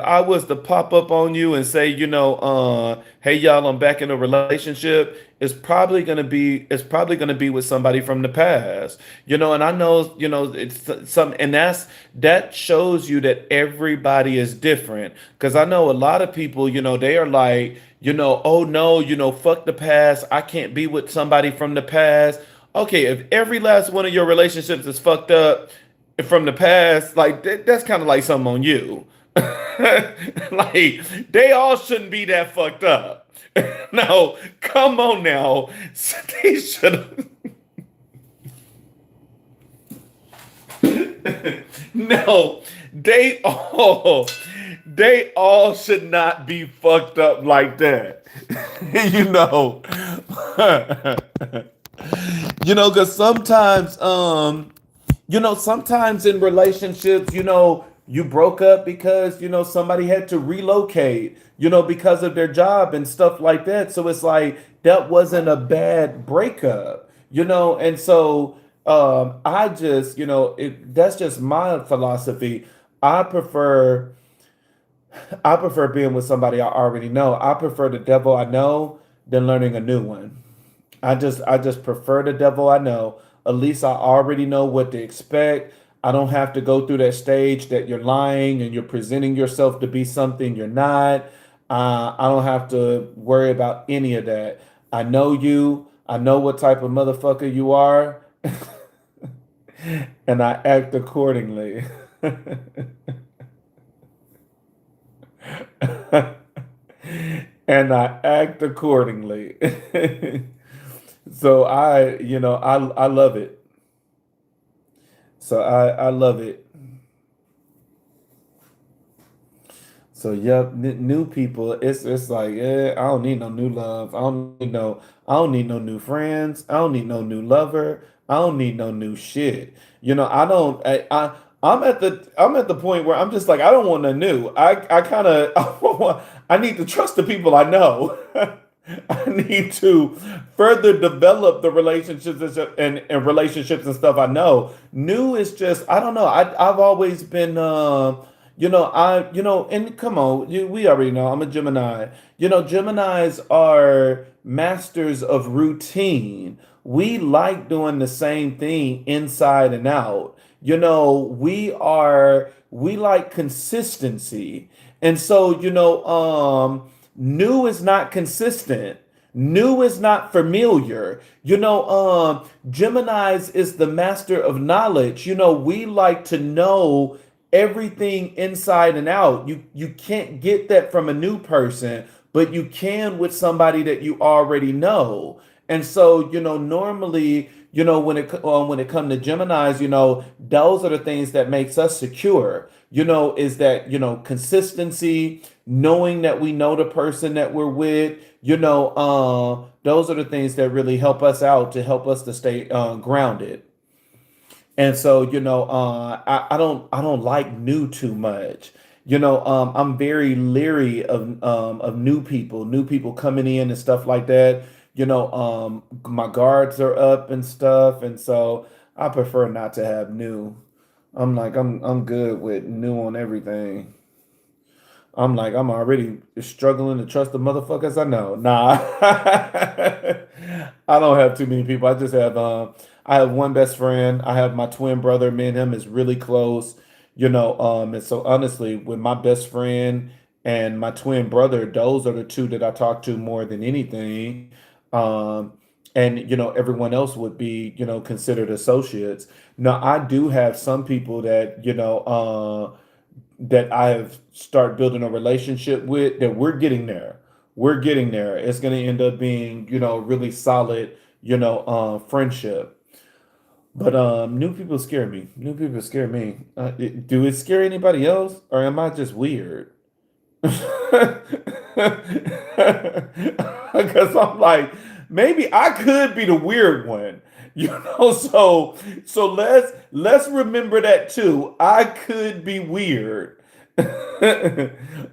I was to pop up on you and say, hey y'all, I'm back in a relationship, it's probably gonna be with somebody from the past. And I know, it's some, and that shows you that everybody is different. Because I know a lot of people, they are like, oh no, fuck the past. I can't be with somebody from the past. Okay, if every last one of your relationships is fucked up from the past, like that's kind of like something on you. Like they all shouldn't be that fucked up. No, come on now. They should. No, they all they all should not be fucked up like that. you know. Because sometimes in relationships, you broke up because, somebody had to relocate, because of their job and stuff like that. So it's like that wasn't a bad breakup, and so I just, that's just my philosophy. I prefer I prefer being with somebody I already know. I prefer the devil I know than learning a new one. I just prefer the devil I know. At least I already know what to expect. I don't have to go through that stage that you're lying and you're presenting yourself to be something you're not. I don't have to worry about any of that. I know you. I know what type of motherfucker you are, and I act accordingly. And I act accordingly. So I love it. So I love it. So yep, new people. It's like I don't need no new love. I don't need no new friends. I don't need no new lover. I don't need no new shit. I don't. I'm at the point where I'm just like I don't want no new. I kind of I need to trust the people I know. I need to further develop the relationships and relationships and stuff I know. New is just I don't know. I've always been and come on, we already know I'm a Gemini. Geminis are masters of routine. We like doing the same thing inside and out. We like consistency. And so, new is not consistent. New is not familiar. Gemini's is the master of knowledge. We like to know everything inside and out. You can't get that from a new person, but you can with somebody that you already know. And so, normally, when it comes to Gemini's, those are the things that makes us secure. Is that consistency, knowing that we know the person that we're with. Those are the things that really help us out to help us to stay grounded. And so, I don't like new too much. I'm very leery of new people coming in and stuff like that. My guards are up and stuff, and so I prefer not to have new. I'm good with new on everything. I'm like, I'm already struggling to trust the motherfuckers I know. Nah, I don't have too many people. I have one best friend. I have my twin brother. Me and him is really close. And so honestly, with my best friend and my twin brother, those are the two that I talk to more than anything. Um, and everyone else would be, considered associates. Now, I do have some people that I have start building a relationship with that we're getting there. We're getting there. It's going to end up being, really solid, friendship. But new people scare me. New people scare me. Do it scare anybody else, or am I just weird? Because I'm like, maybe I could be the weird one, you know. So let's remember that too. I could be weird.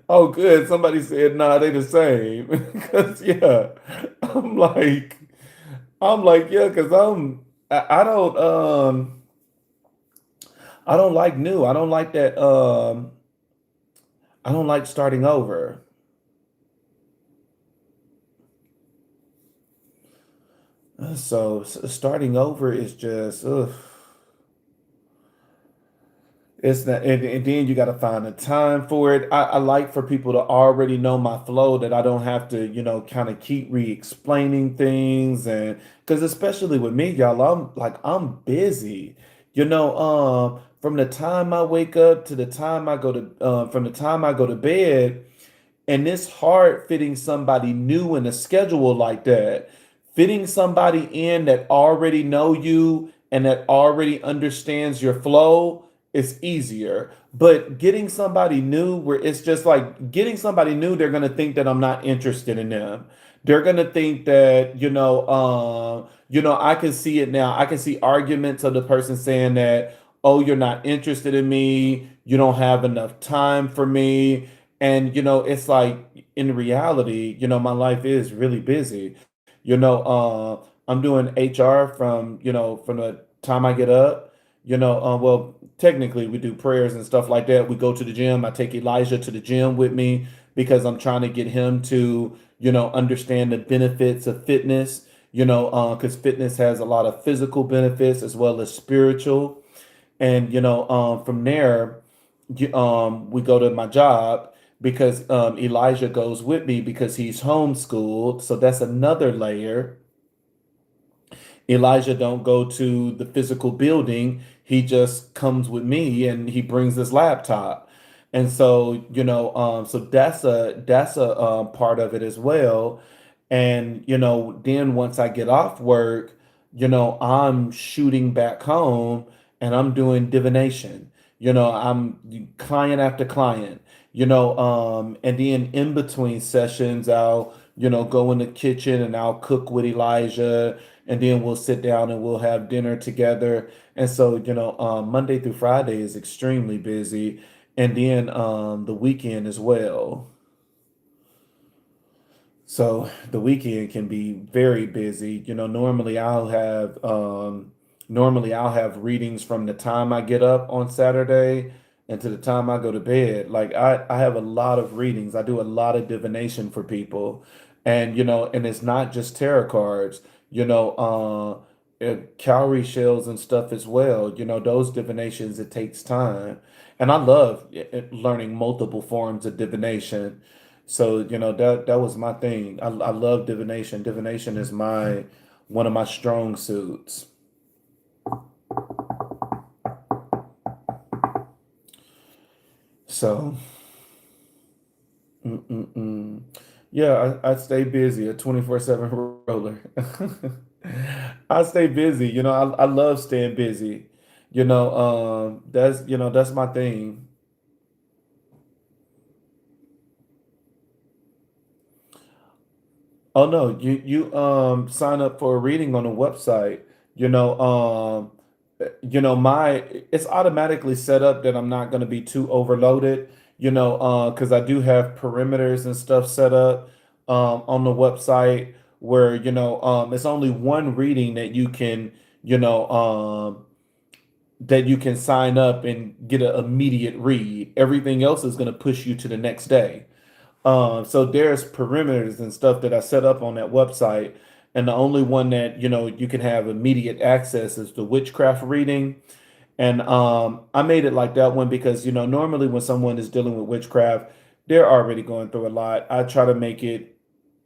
Oh, good. Somebody said, "Nah, they the same." Because yeah, I'm like, yeah, because I don't I don't like new. I don't like that. I don't like starting over. Starting over is just, ugh. It's not, and then you got to find a time for it. I like for people to already know my flow, that I don't have to, kind of keep re-explaining things. And because especially with me, y'all, I'm busy. From the time I wake up to the time I go to, from the time I go to bed. And it's hard fitting somebody new in a schedule like that. Fitting somebody in that already know you and that already understands your flow is easier. But getting somebody new, where it's just like getting somebody new, they're gonna think that I'm not interested in them. They're gonna think that, I can see it now. I can see arguments of the person saying that, oh, you're not interested in me, you don't have enough time for me. And it's like, in reality, my life is really busy. I'm doing HR from from the time I get up. Well, technically we do prayers and stuff like that. We go to the gym. I take Elijah to the gym with me because I'm trying to get him to understand the benefits of fitness. Because fitness has a lot of physical benefits as well as spiritual. And from there, we go to my job because Elijah goes with me because he's homeschooled. So that's another layer. Elijah don't go to the physical building. He just comes with me and he brings his laptop. And so, so that's a part of it as well. And then once I get off work, I'm shooting back home and I'm doing divination. I'm client after client. And then in between sessions, I'll go in the kitchen and I'll cook with Elijah, and then we'll sit down and we'll have dinner together. And so, Monday through Friday is extremely busy, and then the weekend as well. So the weekend can be very busy. Normally I'll have readings from the time I get up on Saturday and to the time I go to bed. Like I have a lot of readings. I do a lot of divination for people. And and it's not just tarot cards, cowrie shells and stuff as well. Those divinations, it takes time. And I love learning multiple forms of divination. So, that was my thing. I love divination. Divination is my one of my strong suits. So, mm-mm-mm. Yeah, I stay busy, a 24/7 roller. I stay busy. I love staying busy. That's my thing. Oh no, you sign up for a reading on a website. You know, my it's automatically set up that I'm not going to be too overloaded. Because I do have perimeters and stuff set up on the website where it's only one reading that you can sign up and get an immediate read. Everything else is going to push you to the next day. So there's perimeters and stuff that I set up on that website, and the only one that you can have immediate access is the witchcraft reading. And I made it like that one because normally when someone is dealing with witchcraft, they're already going through a lot. I try to make it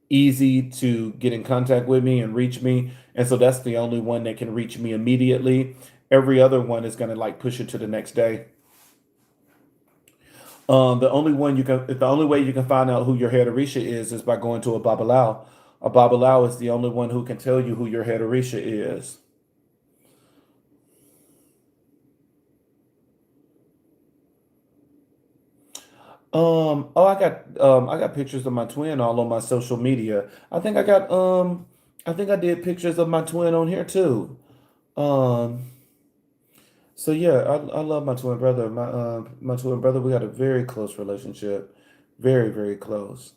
easy to get in contact with me and reach me, and so that's the only one that can reach me immediately. Every other one is going to like push it to the next day. The only way you can find out who your head Orisha is by going to a Babalao. A Babalao is the only one who can tell you who your head Orisha is. I got pictures of my twin all on my social media. I think I did pictures of my twin on here too. Um so yeah, I love my twin brother. My twin brother, we got a very close relationship. Very, very close.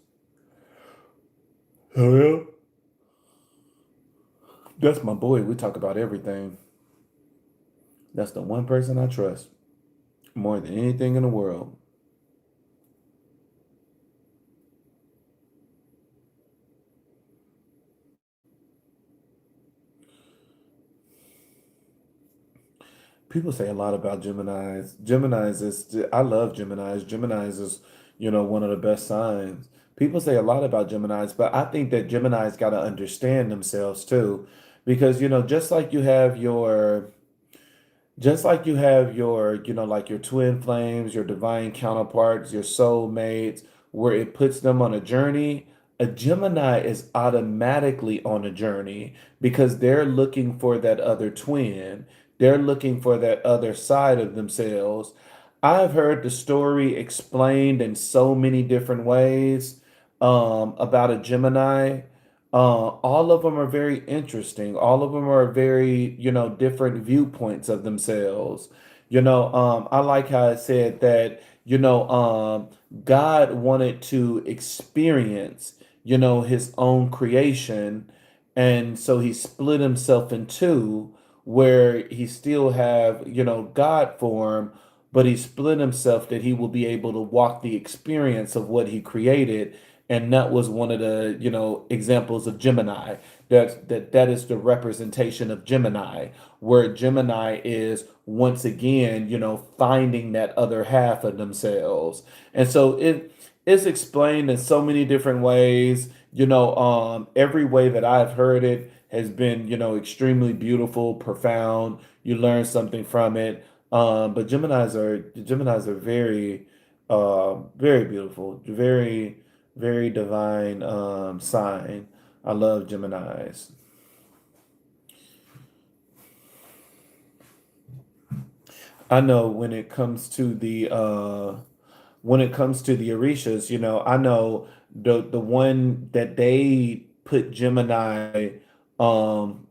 Oh yeah? That's my boy. We talk about everything. That's the one person I trust more than anything in the world. People say a lot about Geminis. I love Geminis. Geminis is, one of the best signs. People say a lot about Geminis, but I think that Geminis got to understand themselves too. Because, just like you have your, like your twin flames, your divine counterparts, your soulmates, where it puts them on a journey, a Gemini is automatically on a journey because they're looking for that other twin. They're looking for that other side of themselves. I've heard the story explained in so many different ways about a Gemini. All of them are very interesting. All of them are very, different viewpoints of themselves. I like how it said that, God wanted to experience, his own creation. And so he split himself in two, where he still have, God form, but he split himself that he will be able to walk the experience of what he created. And that was one of the examples of Gemini. That is the representation of Gemini, where Gemini is once again finding that other half of themselves. And so it is explained in so many different ways. Every way that I've heard it has been extremely beautiful, profound. You learn something from it. But Geminis are very very beautiful, very divine sign. I love Geminis. I know when it comes to the Orishas, I know the one that they put Gemini um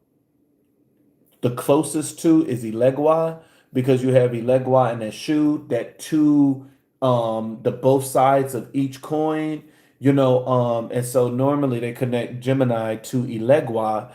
the closest to is Elegua, because you have Elegua and Eshu, that two the both sides of each coin, and so normally they connect Gemini to Elegua,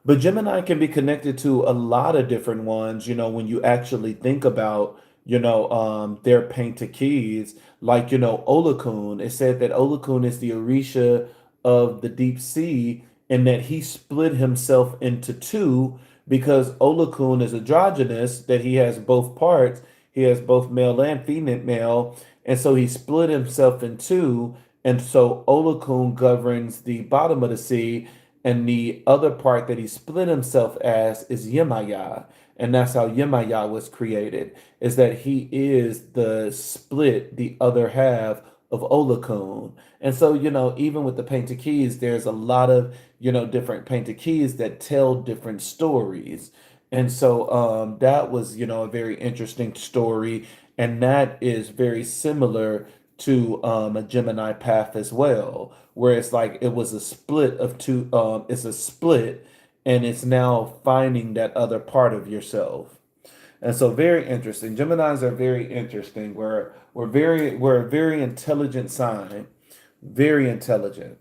but Gemini can be connected to a lot of different ones, when you actually think about, their pentakes, like, Olokun. It said that Olokun is the Orisha of the deep sea, and that he split himself into two because Olokun is androgynous, that he has both parts. He has both male and female, and so he split himself in two. And so Olokun governs the bottom of the sea, and the other part that he split himself as is Yemaya. And that's how Yemaya was created, is that he is the split, the other half of Olokun. And so, even with the painted keys, there's a lot of, different painted keys that tell different stories. And so that was, a very interesting story. And that is very similar to a Gemini path as well, where it's like it was a split of two, it's a split, and it's now finding that other part of yourself. And so very interesting. Geminis are very interesting. We're a very intelligent sign, very intelligent.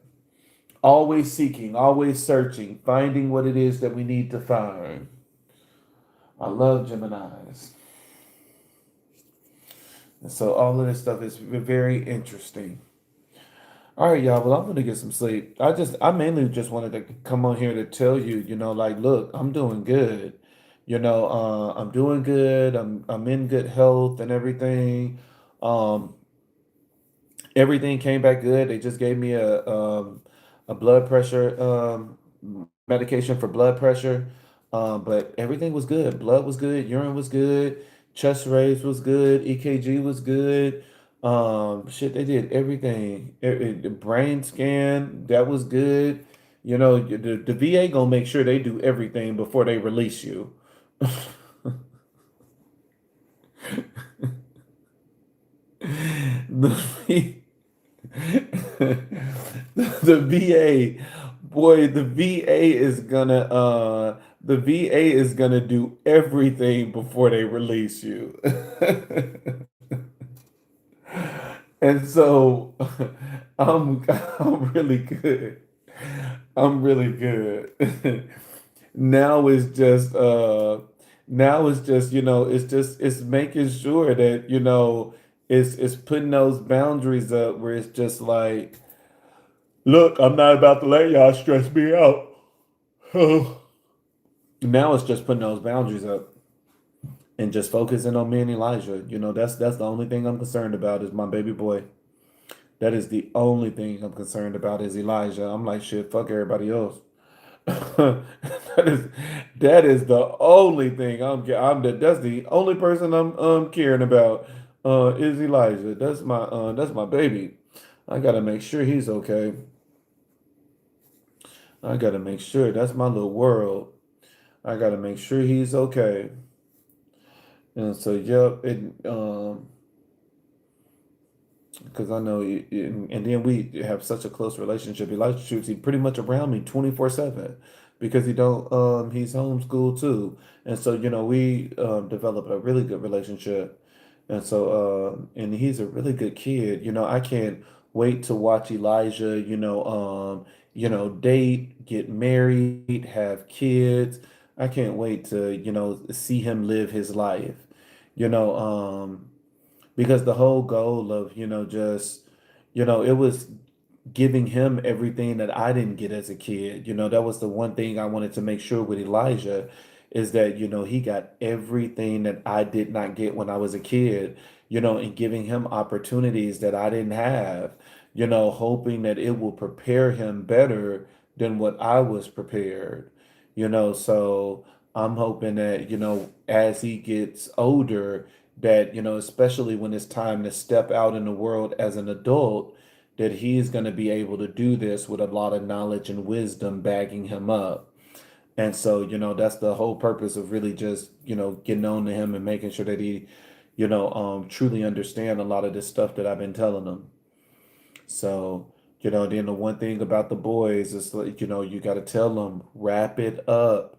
Always seeking, always searching, finding what it is that we need to find. I love Geminis. And so all of this stuff is very interesting. All right, y'all. Well, I'm gonna get some sleep. I mainly just wanted to come on here to tell you, like, look, I'm doing good. I'm doing good. I'm in good health and everything. Um, Everything came back good. They just gave me a blood pressure medication for blood pressure. But everything was good. Blood was good, urine was good, chest raise was good, EKG was good. Shit, they did everything. The brain scan, that was good. The VA gonna make sure they do everything before they release you. the the VA, boy, the VA is gonna do everything before they release you. And so I'm really good. I'm really good. Now it's just now it's just, it's making sure that, it's putting those boundaries up where it's just like, look, I'm not about to let y'all stress me out. Now it's just putting those boundaries up and just focusing on me and Elijah. That's the only thing I'm concerned about is my baby boy. That is the only thing I'm concerned about is Elijah. I'm like, shit, fuck everybody else. that is that is the only thing that's the only person I'm caring about is Elijah. That's my baby. I gotta make sure he's okay. I gotta make sure that's my little world. I gotta make sure he's okay. And so, yep, because I know, and then we have such a close relationship. Elijah shoots, he pretty much around me 24/7 because he's homeschooled too. And so, we developed a really good relationship. And so, and he's a really good kid. I can't wait to watch Elijah, date, get married, have kids. I can't wait to, see him live his life. You know, because the whole goal of, just, it was giving him everything that I didn't get as a kid. That was the one thing I wanted to make sure with Elijah is that, he got everything that I did not get when I was a kid, and giving him opportunities that I didn't have, hoping that it will prepare him better than what I was prepared, so I'm hoping that, as he gets older, that, especially when it's time to step out in the world as an adult, that he's going to be able to do this with a lot of knowledge and wisdom backing him up. And so, that's the whole purpose of really just, getting on to him and making sure that he, truly understand a lot of this stuff that I've been telling him. So, then the one thing about the boys is like, you got to tell them, wrap it up.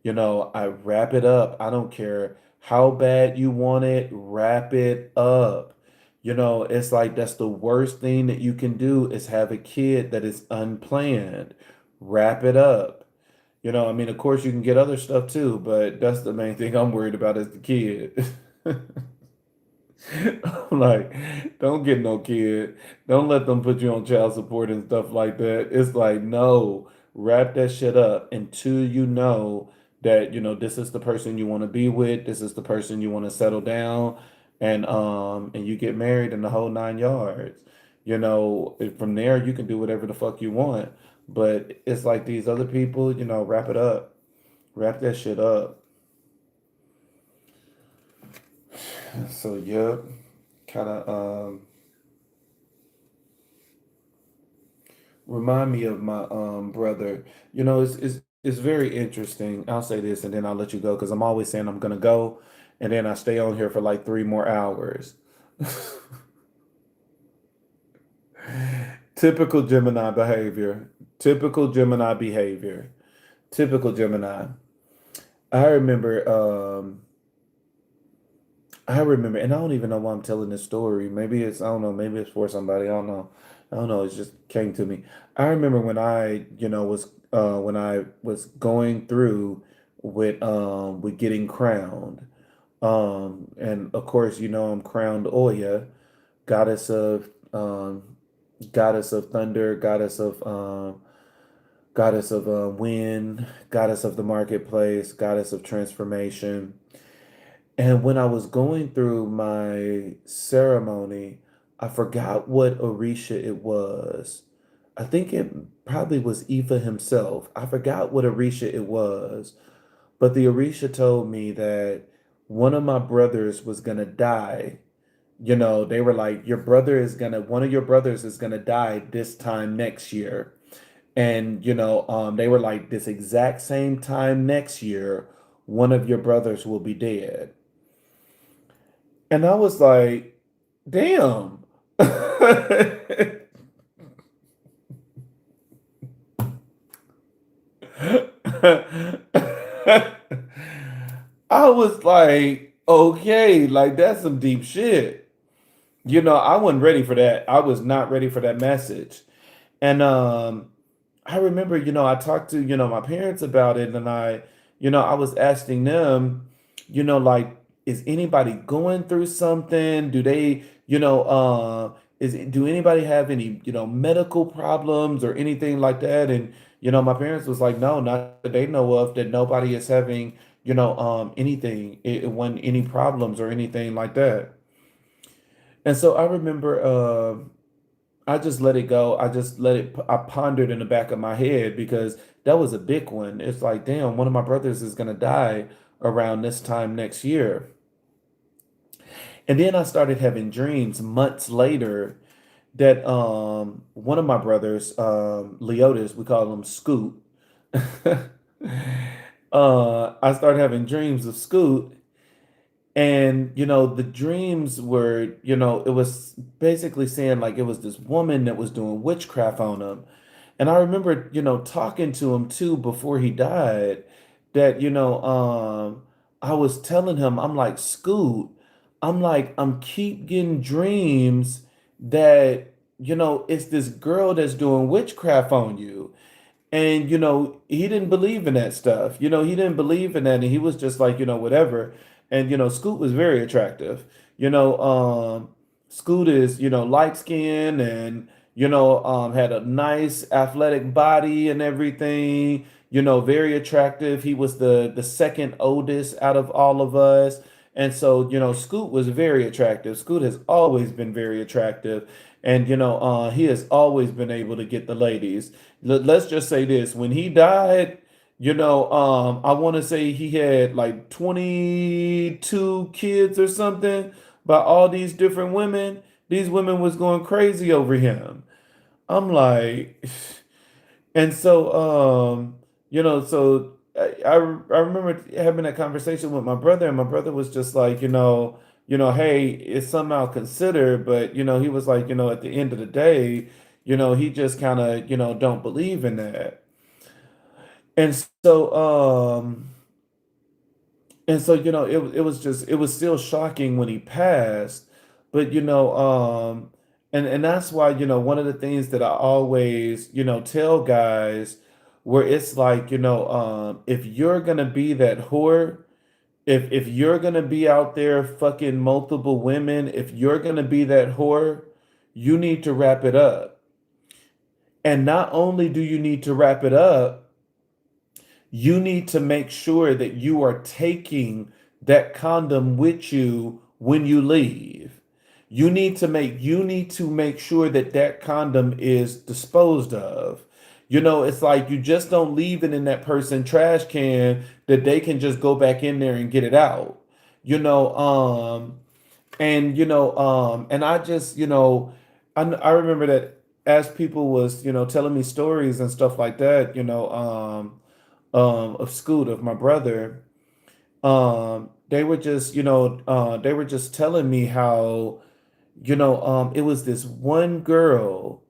I wrap it up. I don't care how bad you want it, wrap it up. It's like that's the worst thing that you can do is have a kid that is unplanned. Wrap it up. I mean, of course, you can get other stuff too, but that's the main thing I'm worried about is the kid. I'm like, don't get no kid. Don't let them put you on child support and stuff like that. It's like, no, wrap that shit up until you know that, this is the person you want to be with, this is the person you want to settle down, and you get married in the whole 9 yards. From there you can do whatever the fuck you want. But it's like these other people, wrap it up. Wrap that shit up. So yep. Kind of remind me of my brother. It's very interesting. I'll say this and then I'll let you go because I'm always saying I'm gonna go, and then I stay on here for like 3 more hours. Typical Gemini behavior. Typical Gemini behavior. Typical Gemini. I remember I remember, and I don't even know why I'm telling this story. Maybe it's, I don't know, maybe it's for somebody. I don't know. I don't know. It just came to me. I remember when when I was going through with getting crowned. And of course, I'm crowned Oya, goddess of goddess of thunder, goddess of wind, goddess of the marketplace, goddess of transformation. And when I was going through my ceremony, I forgot what Orisha it was. I think it probably was Ifa himself. I forgot what Orisha it was. But the Orisha told me that one of my brothers was going to die. They were like, one of your brothers is going to die this time next year. And, they were like, this exact same time next year, one of your brothers will be dead. And I was like, damn. I was like, okay, like that's some deep shit. I wasn't ready for that. I was not ready for that message. And I remember, I talked to, my parents about it, and I was asking them, like, is anybody going through something? Do they, do anybody have any, medical problems or anything like that? And, my parents was like, no, not that they know of, that nobody is having, anything, it when any problems or anything like that. And so I remember, I just let it go. I just let it, I pondered in the back of my head because that was a big one. It's like, damn, one of my brothers is going to die around this time next year. And then I started having dreams months later that one of my brothers, Leotis, we call him Scoot. I started having dreams of Scoot. And, the dreams were, it was basically saying like it was this woman that was doing witchcraft on him. And I remember, talking to him too before he died, that, I was telling him, I'm like, Scoot, I'm like, I'm keep getting dreams that, it's this girl that's doing witchcraft on you. And, he didn't believe in that stuff. He didn't believe in that. And he was just like, whatever. And, Scoot was very attractive. Scoot is, light skinned and, had a nice athletic body and everything, very attractive. He was the second oldest out of all of us. And so, Scoot was very attractive. Scoot has always been very attractive. And, he has always been able to get the ladies. Let's just say this: when he died, I want to say he had like 22 kids or something by all these different women. These women was going crazy over him. I'm like, and so I remember having that conversation with my brother, and my brother was just like, hey, it's something I'll consider, but he was like, at the end of the day, he just kind of, don't believe in that. And so, it was just, it was still shocking when he passed, but and that's why, one of the things that I always, tell guys, where it's like, if you're gonna be that whore, if you're gonna be out there fucking multiple women, if you're gonna be that whore, you need to wrap it up. And not only do you need to wrap it up, you need to make sure that you are taking that condom with you when you leave. You need to make sure that that condom is disposed of. It's like you just don't leave it in that person trash can that they can just go back in there and get it out. You know, and I just, I remember that as people was, telling me stories and stuff like that, of Scoot, of my brother, they were just, they were just telling me how, it was this one girl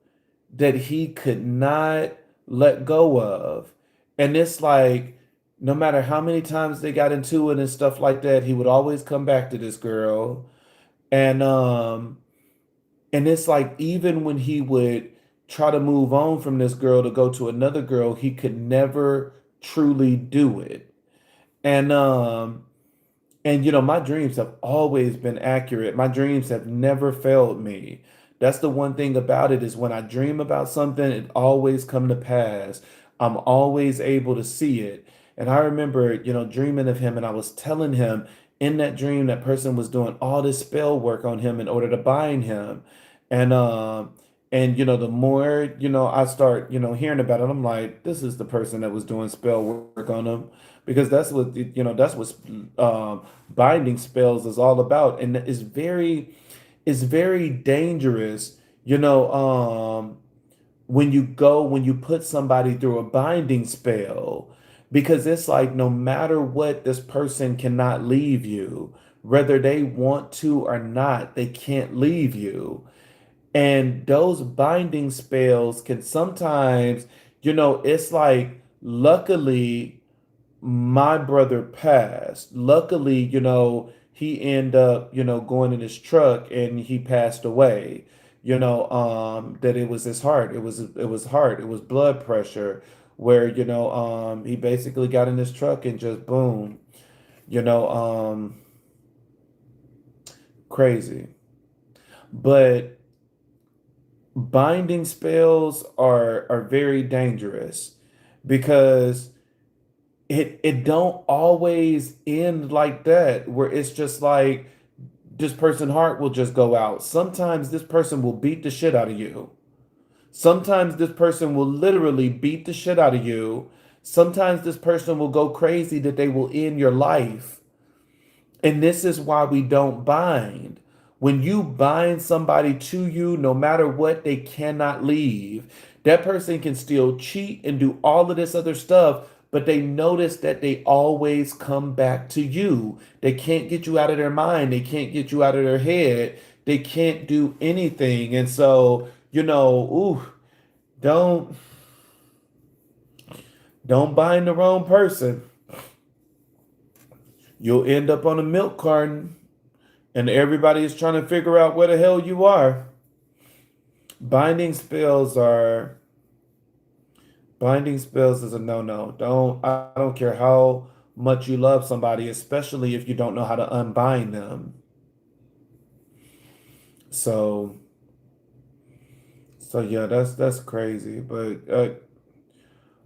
that he could not let go of. And it's like, no matter how many times they got into it and stuff like that, he would always come back to this girl. And and it's like even when he would try to move on from this girl to go to another girl, he could never truly do it. And my dreams have always been accurate. My dreams have never failed me. That's the one thing about it, is when I dream about something, it always come to pass. I'm always able to see it. And I remember, dreaming of him, and I was telling him in that dream that person was doing all this spell work on him in order to bind him. And the more, I start, hearing about it, I'm like, this is the person that was doing spell work on him, because that's what, that's what binding spells is all about. And it's very dangerous, when you put somebody through a binding spell, because it's like no matter what, this person cannot leave you, whether they want to or not, they can't leave you. And those binding spells can sometimes, it's like, luckily, my brother passed. Luckily, he ended up, going in his truck and he passed away. That it was his heart. It was heart. It was blood pressure where, he basically got in his truck and just boom, you know, crazy. But binding spells are very dangerous because it don't always end like that where it's just like this person's heart will just go out. Sometimes this person will beat the shit out of you. Sometimes this person will literally beat the shit out of you. Sometimes this person will go crazy that they will end your life. And this is why we don't bind. When you bind somebody to you, no matter what, they cannot leave. That person can still cheat and do all of this other stuff, but they notice that they always come back to you. They can't get you out of their mind. They can't get you out of their head. They can't do anything. And so, don't don't bind the wrong person. You'll end up on a milk carton and everybody is trying to figure out where the hell you are. Binding spells are binding spells is a no-no. I don't care how much you love somebody, especially if you don't know how to unbind them. So so yeah, that's crazy. But I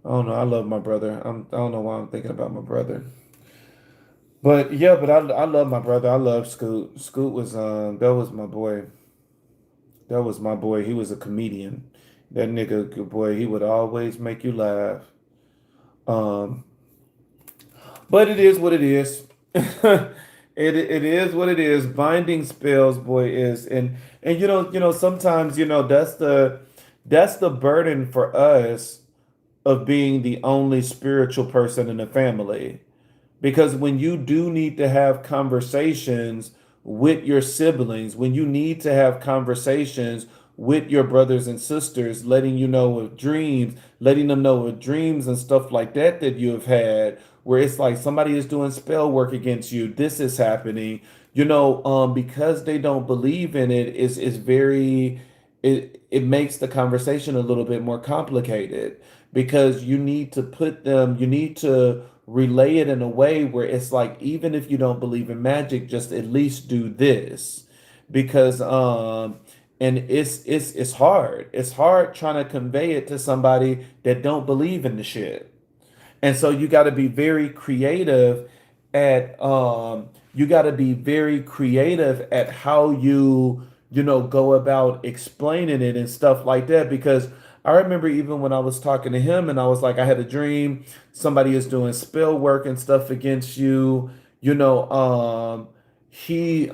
don't know. I love my brother. I don't know why I'm thinking about my brother. But yeah, but I love my brother. I love Scoot. Scoot was that was my boy. That was my boy. He was a comedian. That nigga, boy, he would always make you laugh. Um, but it is what it is. It is what it is. Binding spells, boy, is and sometimes that's the burden for us of being the only spiritual person in the family. Because when you do need to have conversations with your siblings, when you need to have conversations with your brothers and sisters, letting you know of dreams, letting them know of dreams and stuff like that that you have had, where it's like somebody is doing spell work against you, this is happening, because they don't believe in it, is very it makes the conversation a little bit more complicated because you need to relay it in a way where it's like even if you don't believe in magic, just at least do this because and it's hard. It's hard trying to convey it to somebody that don't believe in the shit. And so you got to be very creative at how you go about explaining it and stuff like that because I remember even when I was talking to him and I was like I had a dream somebody is doing spell work and stuff against you, you know he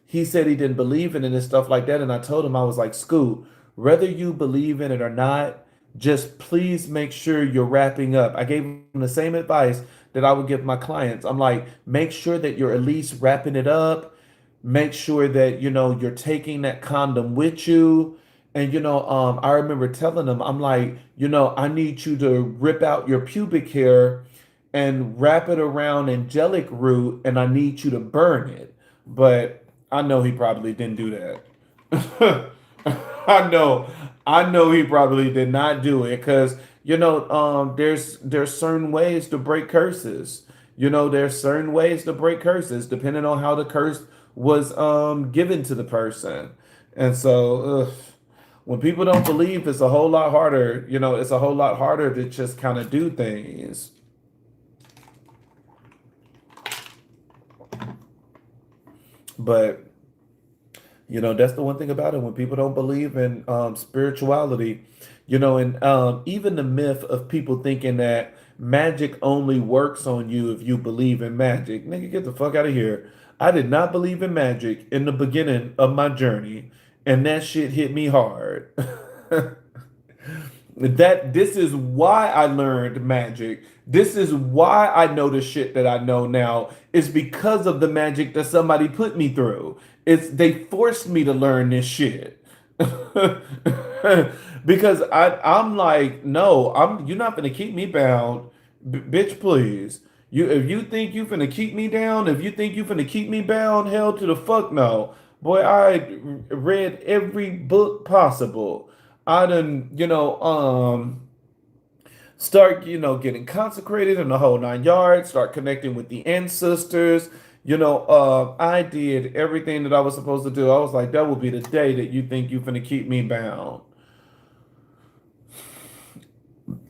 he said he didn't believe in it and stuff like that and I told him I was like Scoot, whether you believe in it or not, just please make sure you're wrapping up. I gave him the same advice that I would give my clients. I'm like, make sure that you're at least wrapping it up. Make sure that, you're taking that condom with you. And, I remember telling them, I'm like, I need you to rip out your pubic hair and wrap it around angelic root and I need you to burn it. But I know he probably didn't do that. I know, I know he probably did not do it because there's certain ways to break curses. There's certain ways to break curses depending on how the curse was given to the person, and so when people don't believe, it's a whole lot harder. It's a whole lot harder to just kind of do things. But that's the one thing about it when people don't believe in spirituality, and even the myth of people thinking that magic only works on you if you believe in magic. Nigga, get the fuck out of here. I did not believe in magic in the beginning of my journey, and that shit hit me hard. That this is why I learned magic. This is why I know the shit that I know now. It's because of the magic that somebody put me through. They forced me to learn this shit. Because I'm like, no, you're not gonna keep me bound, bitch. Please, if you think you finna keep me down, if you think you finna keep me bound, hell to the fuck no, boy. I read every book possible. I done, start, getting consecrated in the whole 9 yards, start connecting with the ancestors. I did everything that I was supposed to do. I was like, that will be the day that you think you're gonna keep me bound.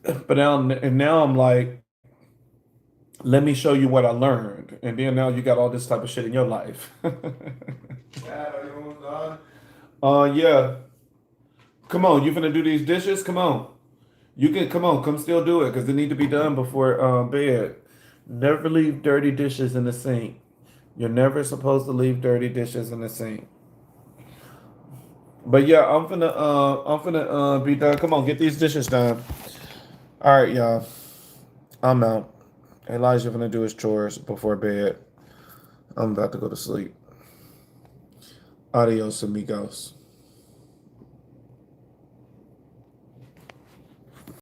But now I'm like, let me show you what I learned. And then now you got all this type of shit in your life. Yeah, are you almost done? Yeah. Come on, you finna do these dishes? Come on. You can come on, come still do it because they need to be done before bed. Never leave dirty dishes in the sink. You're never supposed to leave dirty dishes in the sink. But yeah, I'm finna be done. Come on, get these dishes done. All right, y'all. I'm out. Elijah finna do his chores before bed. I'm about to go to sleep. Adios, amigos.